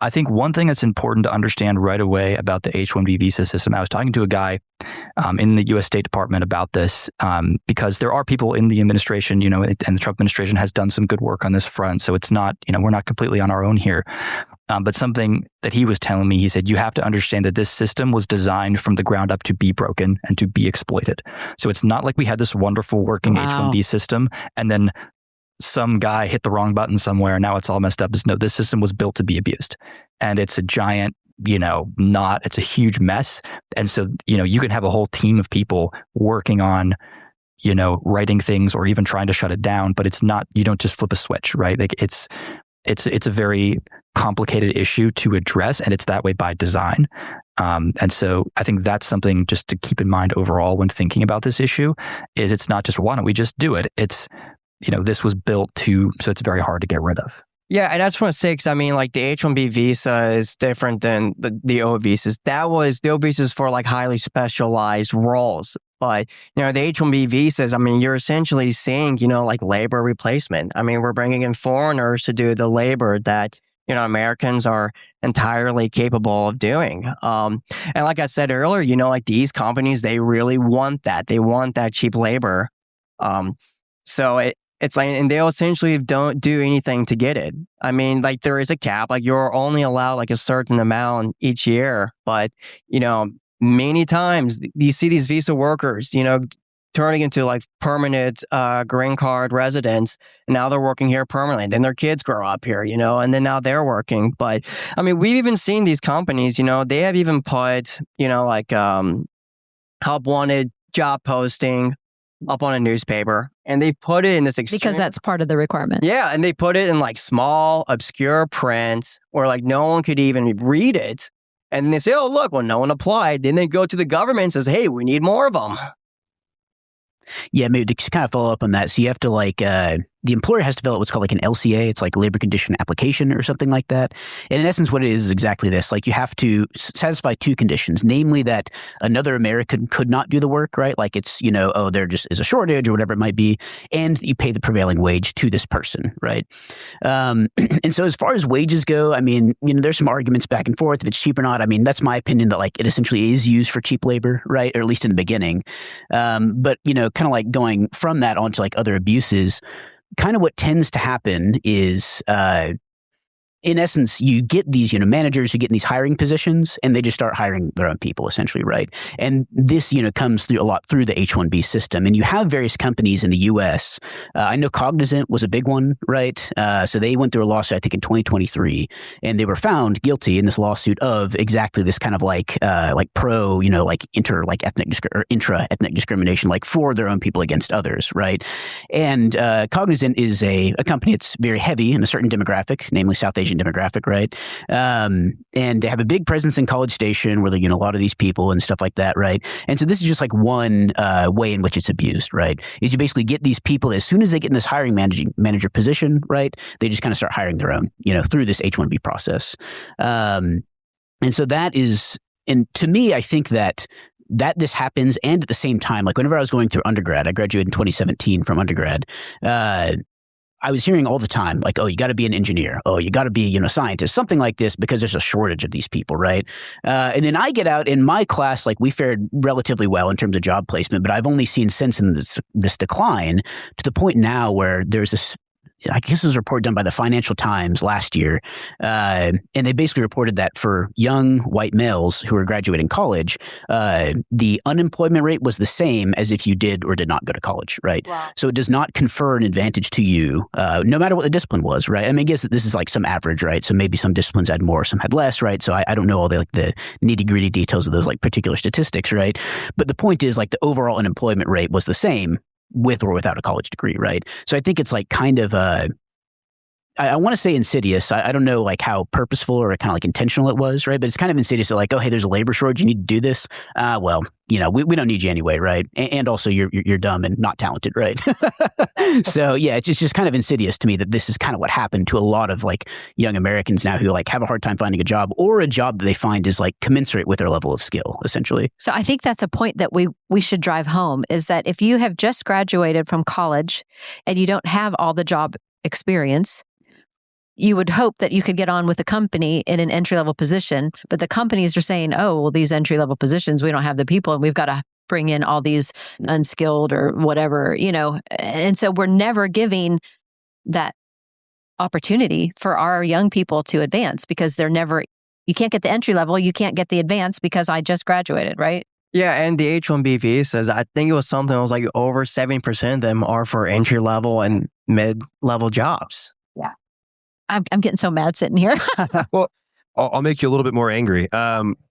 I think one thing that's important to understand right away about the H-1B visa system, I was talking to a guy in the U.S. State Department about this because there are people in the administration, and the Trump administration has done some good work on this front. So it's not, we're not completely on our own here. But something that he was telling me, he said, you have to understand that this system was designed from the ground up to be broken and to be exploited. So it's not like we had this wonderful working H-1B system and then some guy hit the wrong button somewhere and now it's all messed up. No, this system was built to be abused. And it's a giant, it's a huge mess. And so, you can have a whole team of people working on, writing things or even trying to shut it down, but it's not, you don't just flip a switch, right? Like it's a very complicated issue to address, and it's that way by design. And so I think that's something just to keep in mind overall when thinking about this issue is it's not just, why don't we just do it? It's, this was built so it's very hard to get rid of. Yeah, and I just want to say, because the H-1B visa is different than the O visas. The O visas for highly specialized roles. But, the H-1B visas, you're essentially seeing, labor replacement. We're bringing in foreigners to do the labor that, Americans are entirely capable of doing. And like I said earlier, these companies, they really want that. They want that cheap labor. So it's and they essentially don't do anything to get it. There is a cap. You're only allowed a certain amount each year. But, many times you see these visa workers, turning into permanent green card residents. And now they're working here permanently. Then their kids grow up here, and then now they're working. But we've even seen these companies, they have even put, help wanted job posting up on a newspaper, and they put it in this extreme, because that's part of the requirement. Yeah, and they put it in small, obscure print where no one could even read it. And then they say, "Oh, look, well, no one applied." Then they go to the government and says, "Hey, we need more of them." Yeah, maybe to just kind of follow up on that. So you have to the employer has to fill out what's called an LCA. It's labor condition application or something like that. And in essence, what it is exactly this. You have to satisfy two conditions, namely that another American could not do the work, right? It's, there just is a shortage or whatever it might be. And you pay the prevailing wage to this person, right? And so as far as wages go, there's some arguments back and forth if it's cheap or not. That's my opinion that it essentially is used for cheap labor, right? Or at least in the beginning. But, kind of going from that onto other abuses, kind of what tends to happen is, in essence, you get these, managers who get in these hiring positions and they just start hiring their own people essentially, right? And this, comes through a lot through the H-1B system. And you have various companies in the U.S. I know Cognizant was a big one, right? So they went through a lawsuit, I think in 2023, and they were found guilty in this lawsuit of exactly this kind of pro, intra-ethnic discrimination, for their own people against others, right? And Cognizant is a company that's very heavy in a certain demographic, namely South Asian demographic, right? And they have a big presence in College Station where they a lot of these people and stuff like that, right? And so this is just one way in which it's abused, right? Is you basically get these people as soon as they get in this hiring manager position, right? They just kind of start hiring their own, through this H-1B process. And so that is, and to me, I think that this happens, and at the same time, whenever I was going through undergrad, I graduated in 2017 from undergrad, I was hearing all the time, oh, you got to be an engineer. Oh, you got to be, a scientist, something like this, because there's a shortage of these people, right? And then I get out in my class, we fared relatively well in terms of job placement, but I've only seen since in this decline to the point now where there's this, I guess it was a report done by the Financial Times last year. And they basically reported that for young white males who are graduating college, the unemployment rate was the same as if you did or did not go to college, right? Wow. So it does not confer an advantage to you, no matter what the discipline was, right? I guess this is some average, right? So maybe some disciplines had more, some had less, right? So I don't know all the nitty-gritty details of those particular statistics, right? But the point is the overall unemployment rate was the same with or without a college degree, right? So I think it's kind of I want to say insidious. I don't know how purposeful or kind of intentional it was, right? But it's kind of insidious. Oh, hey, there's a labor shortage. You need to do this. Well, we don't need you anyway, right? And also you're dumb and not talented, right? So yeah, it's just kind of insidious to me that this is kind of what happened to a lot of young Americans now who have a hard time finding a job, or a job that they find is commensurate with their level of skill, essentially. So I think that's a point that we should drive home, is that if you have just graduated from college and you don't have all the job experience, you would hope that you could get on with a company in an entry-level position, but the companies are saying, oh, well, these entry-level positions, we don't have the people and we've got to bring in all these unskilled or whatever, and so we're never giving that opportunity for our young people to advance because you can't get the entry level, you can't get the advance because I just graduated, right? Yeah, and the H-1B visas, I think it was something that was like over 70% of them are for entry level and mid-level jobs. Yeah. I'm getting so mad sitting here. Well, I'll make you a little bit more angry.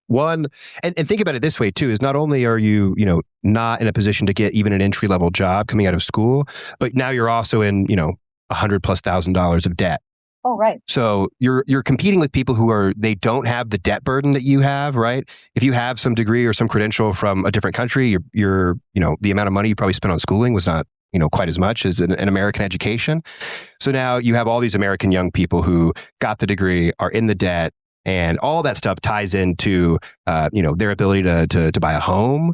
One, and think about it this way too, is not only are you, not in a position to get even an entry level job coming out of school, but now you're also in, $100,000+ of debt. Oh, right. So you're competing with people they don't have the debt burden that you have, right? If you have some degree or some credential from a different country, you're the amount of money you probably spent on schooling was not, quite as much as an American education. So now you have all these American young people who got the degree, are in the debt, and all that stuff ties into, their ability to buy a home.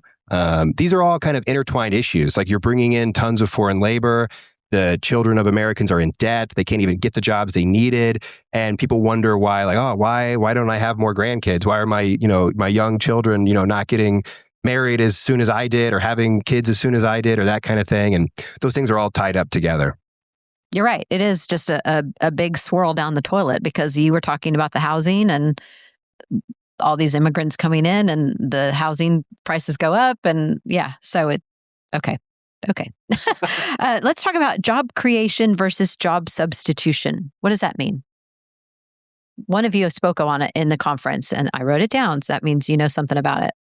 These are all kind of intertwined issues. Like you're bringing in tons of foreign labor. The children of Americans are in debt. They can't even get the jobs they needed. And people wonder why, like, oh, why don't I have more grandkids? Why are my young children, not getting married as soon as I did or having kids as soon as I did or that kind of thing. And those things are all tied up together. You're right. It is just a big swirl down the toilet because you were talking about the housing and all these immigrants coming in and the housing prices go up. And yeah, so okay. Let's talk about job creation versus job substitution. What does that mean? One of you spoke on it in the conference and I wrote it down. So that means you know something about it.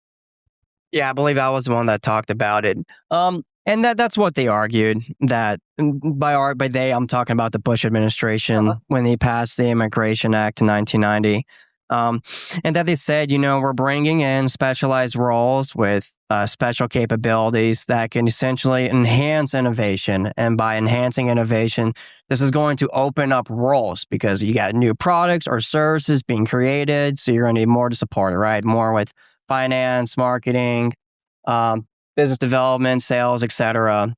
Yeah, I believe I was the one that talked about it. And that's what they argued, that by they, I'm talking about the Bush administration when they passed the Immigration Act in 1990. And that they said, we're bringing in specialized roles with special capabilities that can essentially enhance innovation. And by enhancing innovation, this is going to open up roles because you got new products or services being created. So you're going to need more to support it, right? More with finance, marketing, business development, sales, etc.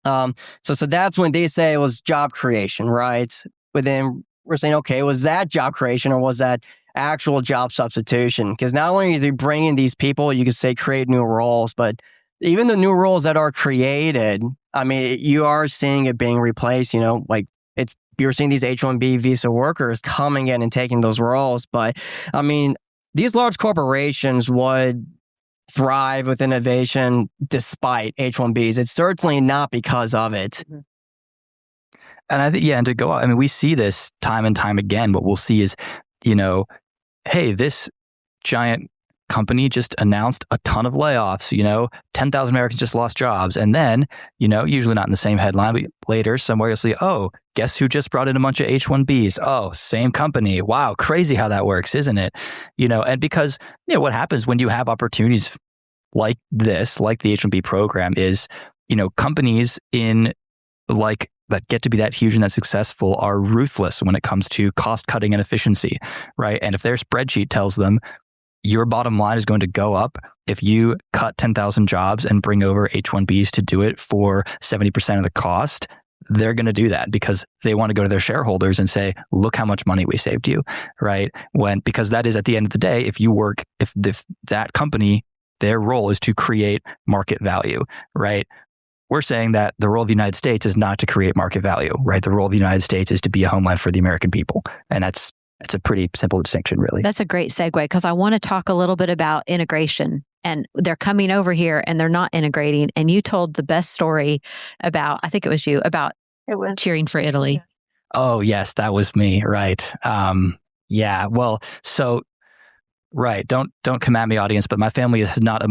So that's when they say it was job creation, right? But then we're saying, okay, was that job creation or was that actual job substitution? Because not only are they bringing these people, you could say create new roles, but even the new roles that are created, I mean, you are seeing it being replaced, like you're seeing these H-1B visa workers coming in and taking those roles. But I mean, these large corporations would thrive with innovation despite H-1Bs. It's certainly not because of it. And I think, and to go out, I mean, we see this time and time again. What we'll see is, hey, this giant company just announced a ton of layoffs, 10,000 Americans just lost jobs. And then, usually not in the same headline, but later somewhere you'll see, oh, guess who just brought in a bunch of H-1Bs? Oh, same company. Wow, crazy how that works, isn't it? And because, what happens when you have opportunities like this, like the H-1B program is, companies that get to be that huge and that successful are ruthless when it comes to cost cutting and efficiency, right? And if their spreadsheet tells them your bottom line is going to go up if you cut 10,000 jobs and bring over H-1Bs to do it for 70% of the cost, they're going to do that because they want to go to their shareholders and say, look how much money we saved you, right? Because that is at the end of the day, if that company, their role is to create market value, right? We're saying that the role of the United States is not to create market value, right? The role of the United States is to be a homeland for the American people. And it's a pretty simple distinction, really. That's a great segue because I want to talk a little bit about integration. And they're coming over here and they're not integrating. And you told the best story about, I think it was you, about cheering for Italy. Oh, yes, that was me, right. Yeah, well, so, right, don't come at me, audience, but my family is not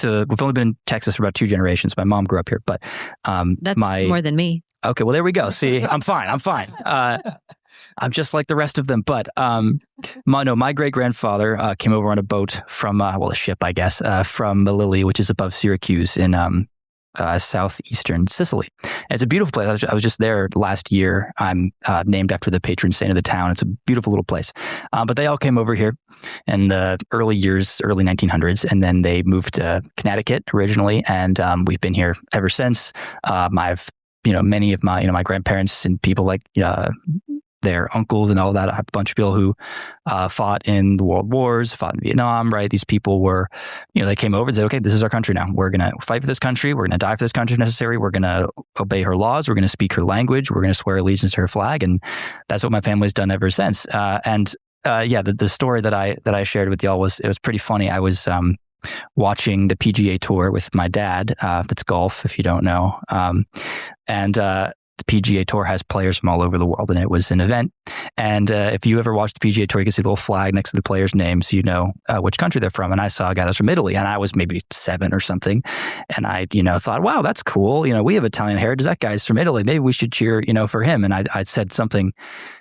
we've only been in Texas for about 2 generations. My mom grew up here, but that's more than me. Okay, well, there we go. See, I'm fine. I'm just like the rest of them. But my great-grandfather came over on a boat from, a ship, I guess, from Melilli, which is above Syracuse in southeastern Sicily. And it's a beautiful place. I was just there last year. I'm named after the patron saint of the town. It's a beautiful little place. But they all came over here in the early 1900s, and then they moved to Connecticut originally, and we've been here ever since. Many of my grandparents and people like their uncles and all that. I have a bunch of people who fought in the world wars, fought in Vietnam, right? These people were, they came over and said, okay, this is our country now. We're going to fight for this country. We're going to die for this country if necessary. We're going to obey her laws. We're going to speak her language. We're going to swear allegiance to her flag. And that's what my family's done ever since. The story that I shared with y'all was pretty funny. I was watching the PGA Tour with my dad. That's golf, if you don't know. The PGA Tour has players from all over the world, and it was an event. And if you ever watch the PGA Tour, you can see the little flag next to the players' names, so you know which country they're from. And I saw a guy that's from Italy, and I was maybe 7 or something. And I, thought, wow, that's cool. We have Italian heritage. That guy's from Italy. Maybe we should cheer, for him. And I said something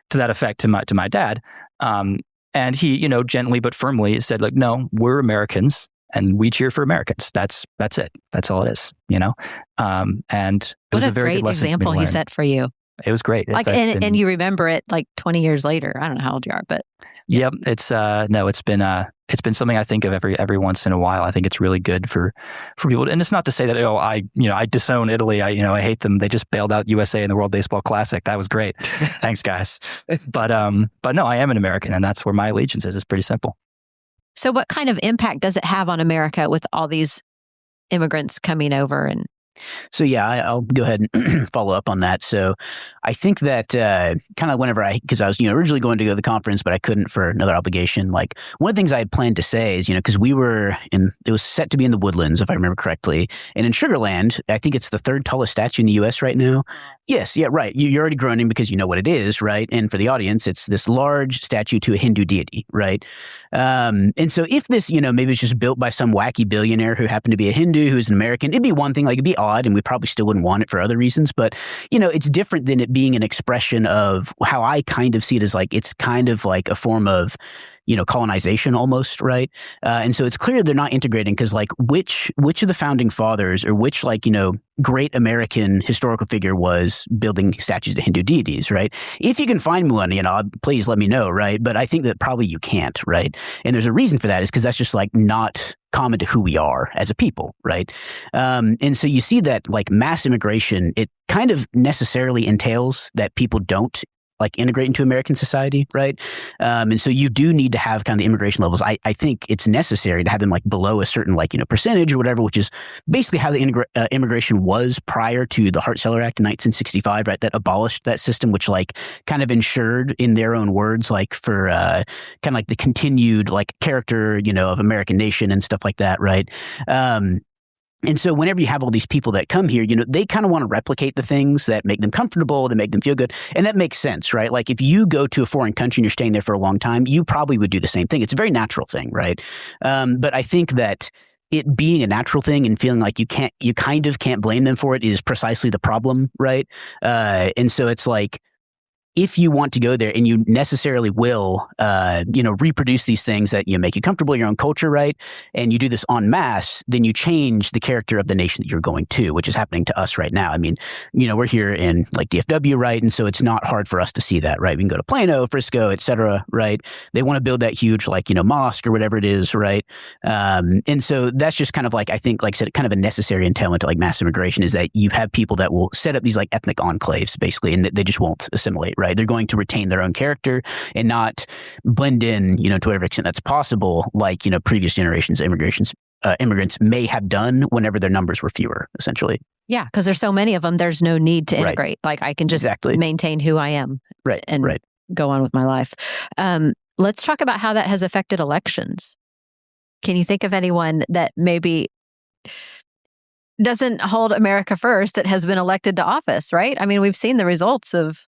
to that effect to my dad. And he, gently but firmly said, like, no, we're Americans. And we cheer for Americans. That's it. That's all it is, And it what was a a very great good lesson example for me to he learn. set for you. It was great. And you remember it like 20 years later. I don't know how old you are, but yep. It's been something I think of every once in a while. I think it's really good for people. And it's not to say that I disown Italy. I hate them. They just bailed out USA in the World Baseball Classic. That was great. Thanks, guys. But no, I am an American, and that's where my allegiance is. It's pretty simple. So what kind of impact does it have on America with all these immigrants coming over? And so, yeah, I'll go ahead and follow up on that. So I think that kind of because I was, originally going to go to the conference, but I couldn't for another obligation. Like one of the things I had planned to say is, because it was set to be in the Woodlands, if I remember correctly. And in Sugar Land, I think it's the 3rd tallest statue in the U.S. right now. Yes. Yeah, right. You're already groaning because you know what it is, right? And for the audience, it's this large statue to a Hindu deity, right? And so if this, maybe it's just built by some wacky billionaire who happened to be a Hindu who's an American, it'd be one thing, like it'd be odd, and we probably still wouldn't want it for other reasons. But, it's different than it being an expression of how I kind of see it as like, it's kind of like a form of, colonization almost, right? And so it's clear they're not integrating because like which of the founding fathers or which great American historical figure was building statues to Hindu deities, right? If you can find one, please let me know, right? But I think that probably you can't, right? And there's a reason for that is because that's just like not common to who we are as a people, right? And so you see that like mass immigration, it kind of necessarily entails that people don't like integrate into American society, right? And so you do need to have kind of the immigration levels. I think it's necessary to have them like below a certain percentage or whatever, which is basically how the immigration was prior to the Hart-Celler Act in 1965, right? That abolished that system, which like kind of ensured in their own words, like for kind of like the continued like character, of American nation and stuff like that, right? And so whenever you have all these people that come here, they kind of want to replicate the things that make them comfortable, that make them feel good. And that makes sense, right? Like if you go to a foreign country and you're staying there for a long time, you probably would do the same thing. It's a very natural thing, right? But I think that it being a natural thing and feeling like you kind of can't blame them for it is precisely the problem, right? And so it's like, if you want to go there and you necessarily will, reproduce these things that make you comfortable in your own culture, right? And you do this en masse, then you change the character of the nation that you're going to, which is happening to us right now. I mean, we're here in like DFW, right? And so it's not hard for us to see that, right? We can go to Plano, Frisco, et cetera, right? They want to build that huge, mosque or whatever it is, right? And so that's just kind of like, I think, like I said, kind of a necessary entailment to like mass immigration is that you have people that will set up these like ethnic enclaves, basically, and they just won't assimilate, right? They're going to retain their own character and not blend in, to whatever extent that's possible, like, previous generations of immigrants may have done whenever their numbers were fewer, essentially. yeah, because there's so many of them, there's no need to integrate. Right. Like I can just maintain who I am and go on with my life. Let's talk about how that has affected elections. Can you think of anyone that maybe doesn't hold America first that has been elected to office, right? I mean, we've seen the results of,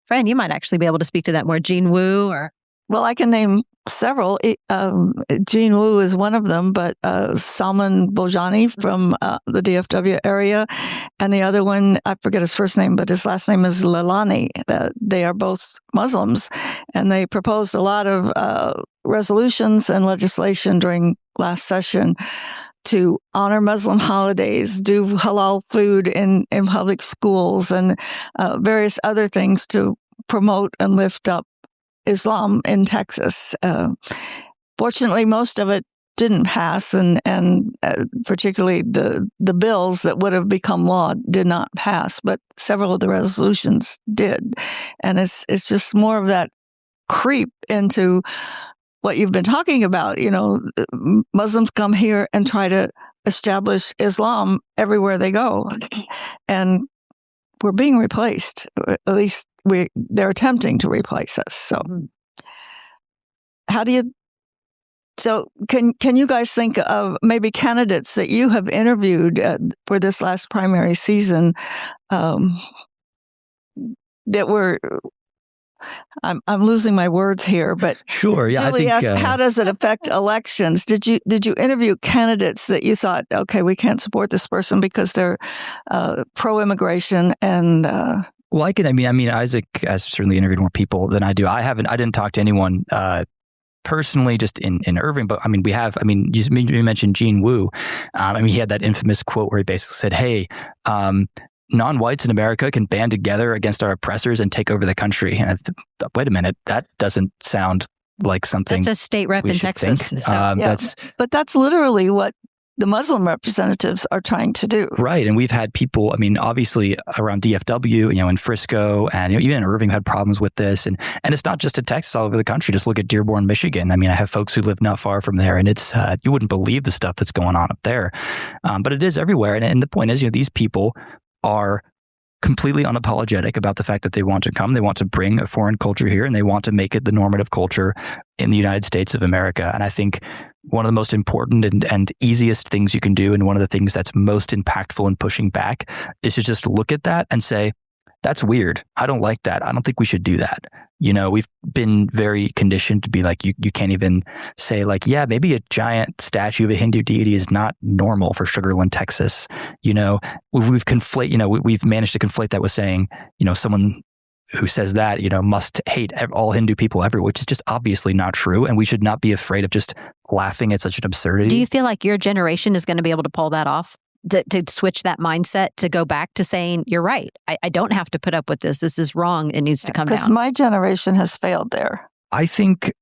Fran, you might actually be able to speak to that more. Jean Wu or... Well, I can name several. Jean Wu is one of them, but Salman Bojani from the DFW area. And the other one, I forget his first name, but his last name is Lalani. They are both Muslims. And they proposed a lot of resolutions and legislation during last session to honor Muslim holidays, do halal food in public schools, and various other things to promote and lift up Islam in Texas. Fortunately, most of it didn't pass, and particularly the bills that would have become law did not pass, but several of the resolutions did. And it's just more of that creep into what you've been talking about. Muslims come here and try to establish Islam everywhere they go, and we're being replaced. At least they're attempting to replace us. So, So can you guys think of maybe candidates that you have interviewed for this last primary season that were? I'm losing my words here, but sure, yeah. Julie I think, asked, how does it affect elections? Did you interview candidates that you thought, okay, we can't support this person because they're pro-immigration and? Well, I mean, Isaac has certainly interviewed more people than I do. I didn't talk to anyone personally, just in Irving, but I mean, you mentioned Gene Wu. He had that infamous quote where he basically said, "Hey, non-whites in America can band together against our oppressors and take over the country." And wait a minute, that doesn't sound like something. That's a state rep in Texas. But that's literally what the Muslim representatives are trying to do. Right. And we've had people, obviously around DFW, in Frisco, and even in Irving had problems with this. And it's not just in Texas, all over the country. Just look at Dearborn, Michigan. I have folks who live not far from there, and it's, you wouldn't believe the stuff that's going on up there. But it is everywhere. And the point is, these people are completely unapologetic about the fact that they want to come. They want to bring a foreign culture here, and they want to make it the normative culture in the United States of America. And I think one of the most important and easiest things you can do, and one of the things that's most impactful in pushing back, is to just look at that and say, that's weird. I don't like that. I don't think we should do that. We've been very conditioned to be like, you can't even say like, yeah, maybe a giant statue of a Hindu deity is not normal for Sugar Land, Texas. We've managed to conflate that with saying, someone who says that, must hate all Hindu people everywhere, which is just obviously not true. And we should not be afraid of just laughing at such an absurdity. Do you feel like your generation is going to be able to pull that off? To switch that mindset, to go back to saying, you're right, I don't have to put up with this. This is wrong. It needs to come down. Because my generation has failed there. I think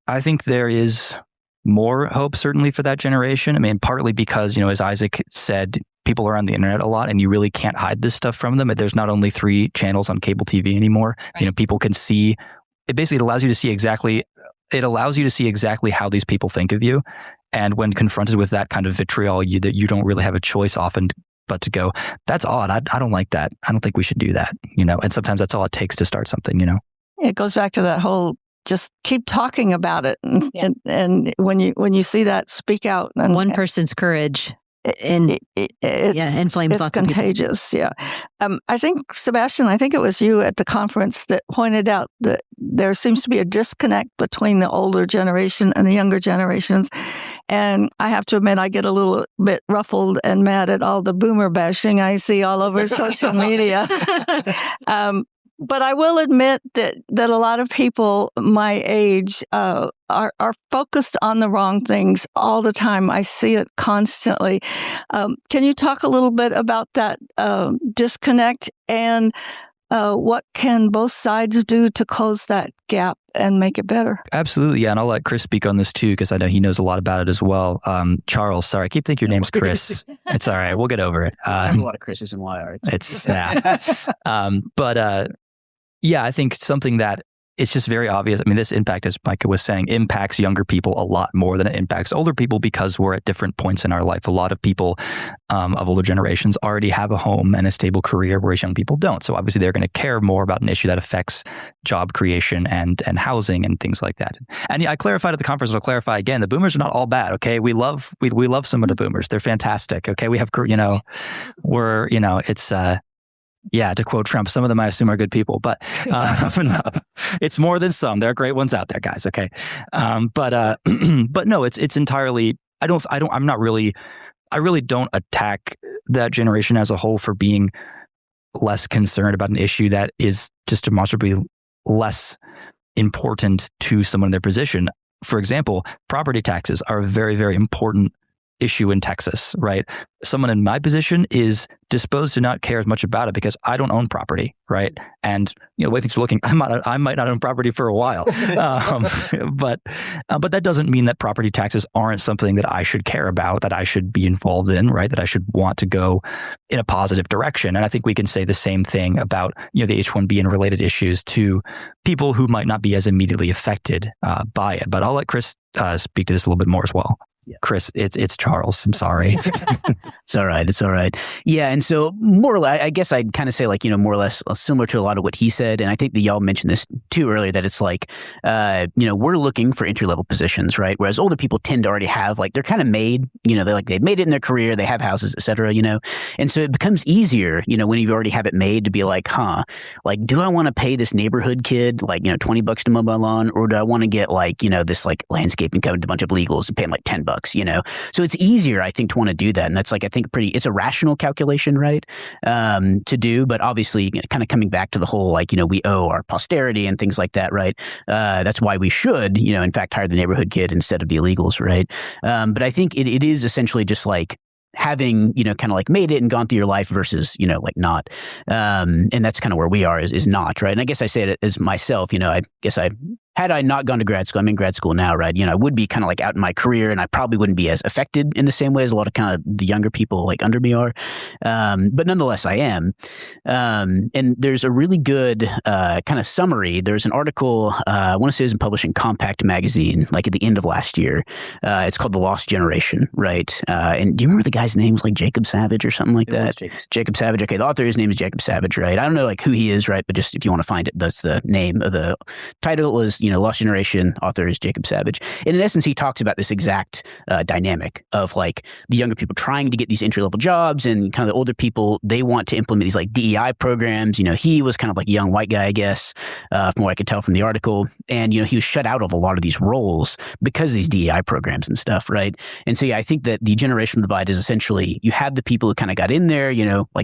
there is more hope, certainly, for that generation. Partly because, as Isaac said, people are on the internet a lot, and you really can't hide this stuff from them. There's not only 3 channels on cable TV anymore. Right. People can see. It basically allows you to see exactly how these people think of you. And when confronted with that kind of vitriol, you don't really have a choice often but to go, that's odd. I don't like that. I don't think we should do that. And sometimes that's all it takes to start something. It goes back to that whole just keep talking about it, and when you see that, speak out. And one person's courage inflames it's lots contagious. of people. Yeah. I think, Sebastian, it was you at the conference that pointed out that there seems to be a disconnect between the older generation and the younger generations. And I have to admit, I get a little bit ruffled and mad at all the boomer bashing I see all over social media. But I will admit that a lot of people my age are focused on the wrong things all the time. I see it constantly. Can you talk a little bit about that disconnect, and what can both sides do to close that gap and make it better? Absolutely, yeah. And I'll let Chris speak on this too, because I know he knows a lot about it as well. Charles, sorry, I keep thinking your name's Chris. It's all right. We'll get over it. I have a lot of Chris's in YR. Yeah, I think something that it's just very obvious. This impact, as Micah was saying, impacts younger people a lot more than it impacts older people, because we're at different points in our life. A lot of people of older generations already have a home and a stable career, whereas young people don't. So obviously they're going to care more about an issue that affects job creation and housing and things like that. And I clarified at the conference, I'll clarify again, the boomers are not all bad, okay? We love some of the boomers. They're fantastic, okay? We have, it's... Yeah, to quote Trump, some of them I assume are good people, but no, it's more than some. There are great ones out there, guys. Okay, but no, it's entirely. I really don't attack that generation as a whole for being less concerned about an issue that is just demonstrably less important to someone in their position. For example, property taxes are a very, very important issue in Texas, right? Someone in my position is disposed to not care as much about it because I don't own property, right? And the way things are looking, I might not own property for a while, but that doesn't mean that property taxes aren't something that I should care about, that I should be involved in, right? That I should want to go in a positive direction. And I think we can say the same thing about the H-1B and related issues to people who might not be as immediately affected by it. But I'll let Chris speak to this a little bit more as well. Yeah. Chris, it's Charles. I'm sorry. It's all right. It's all right. Yeah. And so more or less, I guess I'd kind of say more or less similar to a lot of what he said. And I think that y'all mentioned this too earlier, that it's we're looking for entry-level positions, right? Whereas older people tend to already have, they're kind of made, they've made it in their career, they have houses, et cetera, And so it becomes easier, when you already have it made, to be do I want to pay this neighborhood kid, $20 to mow my lawn? Or do I want to get this landscaping company with a bunch of legals and pay them $10? So it's easier, I think, to want to do that. And that's I think it's a rational calculation, right? To do, but obviously kind of coming back to the whole, we owe our posterity and things like that, right? That's why we should, in fact, hire the neighborhood kid instead of the illegals, right? But I think it is essentially just having, kind of made it and gone through your life versus, not. And that's kind of where we are is not, right? And I guess I say it as myself, had I not gone to grad school, I'm in grad school now, right? I would be kind of out in my career, and I probably wouldn't be as affected in the same way as a lot of kind of the younger people under me are. But nonetheless, I am. And there's a really good kind of summary. There's an article, I want to say it was published in Compact magazine, at the end of last year. It's called The Lost Generation, right? And do you remember the guy's name was Jacob Savage or something like that? Jacob Savage. Okay, the author, his name is Jacob Savage, right? I don't know who he is, right? But just if you want to find it, that's the name of the title was Lost Generation, author is Jacob Savage. And in essence, he talks about this exact dynamic of the younger people trying to get these entry-level jobs, and kind of the older people, they want to implement these DEI programs. He was kind of a young white guy, I guess, from what I could tell from the article. And, he was shut out of a lot of these roles because of these DEI programs and stuff, right? And so, yeah, I think that the generational divide is essentially, you had the people who kind of got in there,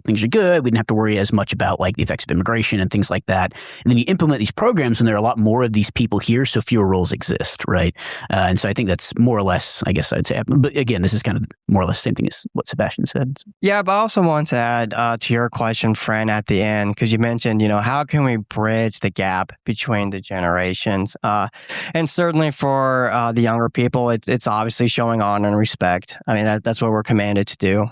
things are good. We didn't have to worry as much about the effects of immigration and things like that. And then you implement these programs, and there are a lot more of these people here, so fewer roles exist, right? And so I think that's more or less, I guess I'd say. But again, this is kind of more or less the same thing as what Sebastian said. Yeah, but I also want to add to your question, Fran, at the end, because you mentioned, how can we bridge the gap between the generations? And certainly for the younger people, it's obviously showing honor and respect. I mean, that's what we're commanded to do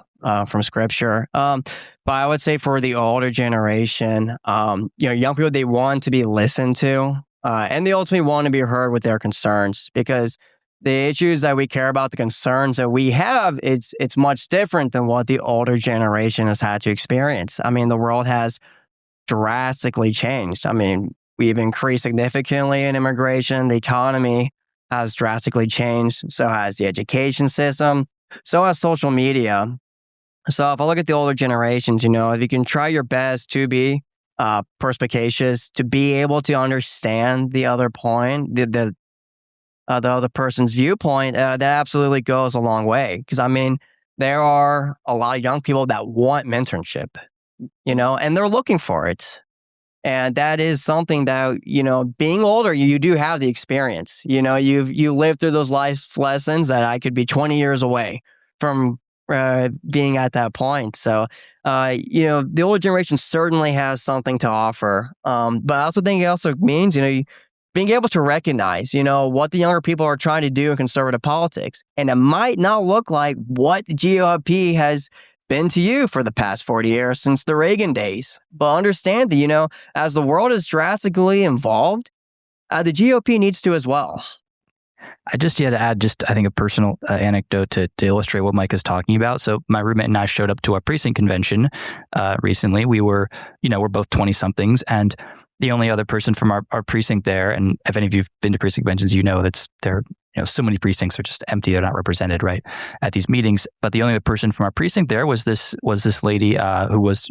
from Scripture. But I would say for the older generation, young people, they want to be listened to. And they ultimately want to be heard with their concerns, because the issues that we care about, the concerns that we have, it's much different than what the older generation has had to experience. I mean, the world has drastically changed. I mean, we've increased significantly in immigration. The economy has drastically changed. So has the education system. So has social media. So if I look at the older generations, if you can try your best to be perspicacious, to be able to understand the other point, the other person's viewpoint, that absolutely goes a long way. Because there are a lot of young people that want mentorship, and they're looking for it. And that is something that, being older, you do have the experience. You lived through those life lessons that I could be 20 years away from being at that point. So, the older generation certainly has something to offer. But I also think it also means, being able to recognize, what the younger people are trying to do in conservative politics. And it might not look like what the GOP has been to you for the past 40 years since the Reagan days. But understand that, as the world is drastically involved, the GOP needs to as well. I just had to add I think a personal anecdote to illustrate what Mike is talking about. So my roommate and I showed up to our precinct convention recently. We were, we're both 20 somethings, and the only other person from our precinct there, and if any of you've been to precinct conventions, they're so many precincts are just empty. They're not represented, right, at these meetings. But the only other person from our precinct there was this lady who was,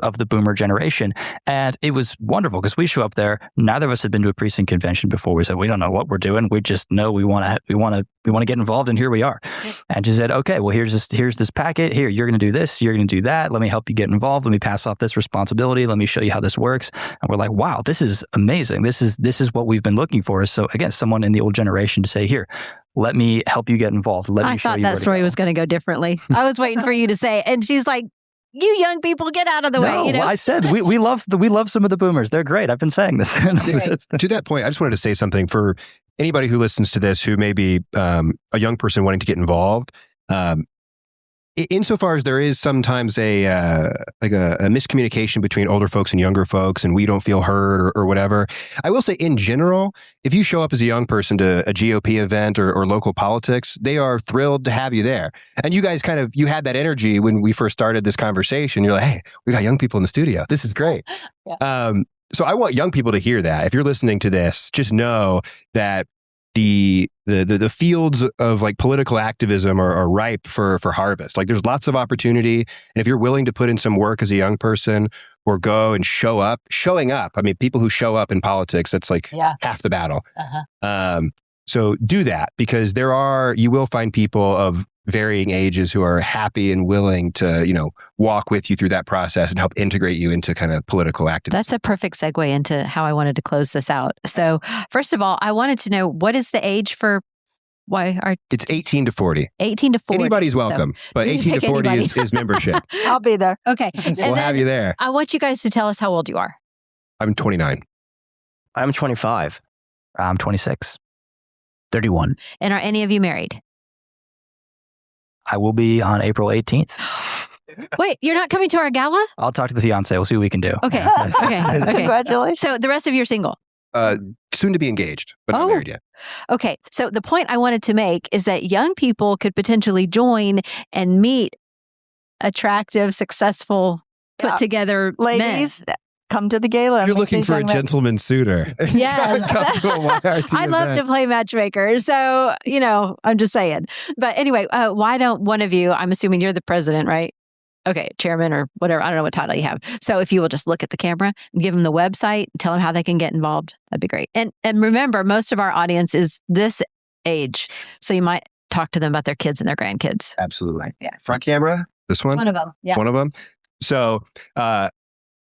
of the boomer generation. And it was wonderful because we show up there. Neither of us had been to a precinct convention before. We said, we don't know what we're doing. We just know we want to get involved, and here we are. And she said, okay, well, here's this packet. Here, you're going to do this. You're going to do that. Let me help you get involved. Let me pass off this responsibility. Let me show you how this works. And we're like, wow, this is amazing. This is what we've been looking for. So again, someone in the old generation to say, here, Let me help you get involved. Let me I show thought you that where to story go. was going to go differently. I was waiting for you to say, and she's like, "You young people, get out of the way." No, You know, I said we love some of the boomers. They're great. I've been saying this. To that point, I just wanted to say something for anybody who listens to this who may be a young person wanting to get involved. Insofar as there is sometimes a miscommunication between older folks and younger folks, and we don't feel heard or whatever, I will say in general, if you show up as a young person to a GOP event or local politics, they are thrilled to have you there. And you guys you had that energy when we first started this conversation. You're like, hey, we got young people in the studio. This is great. Yeah. So I want young people to hear that. If you're listening to this, just know that the fields of like political activism are ripe for harvest. Like there's lots of opportunity. And if you're willing to put in some work as a young person or go and showing up, I mean, people who show up in politics, that's like half the battle. So do that, because you will find people of varying ages who are happy and willing to, walk with you through that process and help integrate you into kind of political activism. That's a perfect segue into how I wanted to close this out. So first of all, I wanted to know, what is the age for It's 18 to 40. 18 to 40. Anybody's welcome, but you can 18 to pick 40 anybody. is membership. I'll be there. Okay. We'll have you there. I want you guys to tell us how old you are. I'm 29. I'm 25. I'm 26. 31. And are any of you married? I will be on April 18th. Wait, you're not coming to our gala? I'll talk to the fiance. We'll see what we can do. Okay. Okay. Congratulations. So the rest of you are single. Soon to be engaged, but not married yet. Okay. So the point I wanted to make is that young people could potentially join and meet attractive, successful, put together Ladies, come to the gala. You're looking for a gentleman suitor. Yes. Come to a YRT I love to event. play matchmaker. So, I'm just saying. But anyway, why don't one of you, I'm assuming you're the president, right? Okay, chairman or whatever. I don't know what title you have. So if you will just look at the camera and give them the website and tell them how they can get involved, that'd be great. And remember, most of our audience is this age. So you might talk to them about their kids and their grandkids. Absolutely. Yeah. Front camera, this one? One of them. Yeah. One of them. So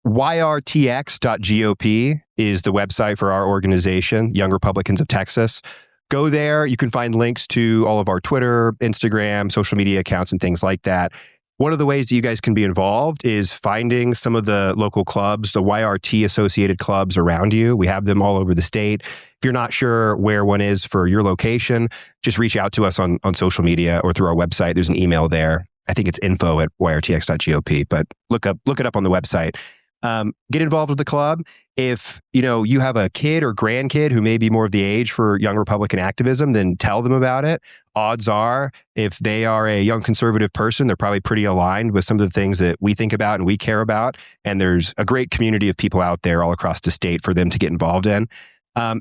yrtx.gop is the website for our organization, Young Republicans of Texas. Go there. You can find links to all of our Twitter, Instagram, social media accounts, and things like that. One of the ways that you guys can be involved is finding some of the local clubs, the YRT associated clubs around you. We have them all over the state. If you're not sure where one is for your location, just reach out to us on social media or through our website. There's an email there. I think it's info@yrtx.gop, but look it up on the website. Get involved with the club. If you have a kid or grandkid who may be more of the age for young Republican activism, then tell them about it. Odds are, if they are a young conservative person, they're probably pretty aligned with some of the things that we think about and we care about. And there's a great community of people out there all across the state for them to get involved in.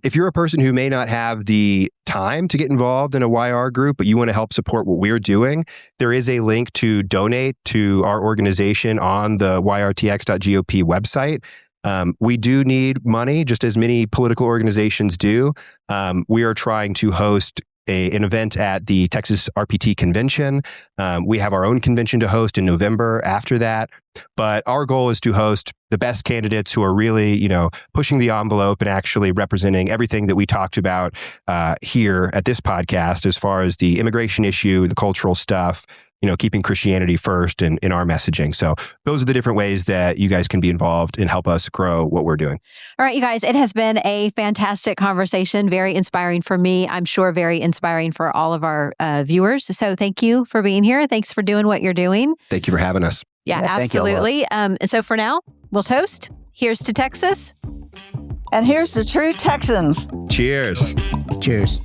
If you're a person who may not have the time to get involved in a YR group, but you want to help support what we're doing, there is a link to donate to our organization on the yrtx.gop website. We do need money, just as many political organizations do. We are trying to host an event at the Texas RPT convention. We have our own convention to host in November after that. But our goal is to host the best candidates who are really, pushing the envelope and actually representing everything that we talked about here at this podcast, as far as the immigration issue, the cultural stuff, keeping Christianity first in our messaging. So those are the different ways that you guys can be involved and help us grow what we're doing. All right, you guys, it has been a fantastic conversation, very inspiring for me. I'm sure very inspiring for all of our viewers. So thank you for being here. Thanks for doing what you're doing. Thank you for having us. Yeah, thank you a lot. absolutely. And so for now, we'll toast. Here's to Texas. And here's the true Texans. Cheers. Cheers.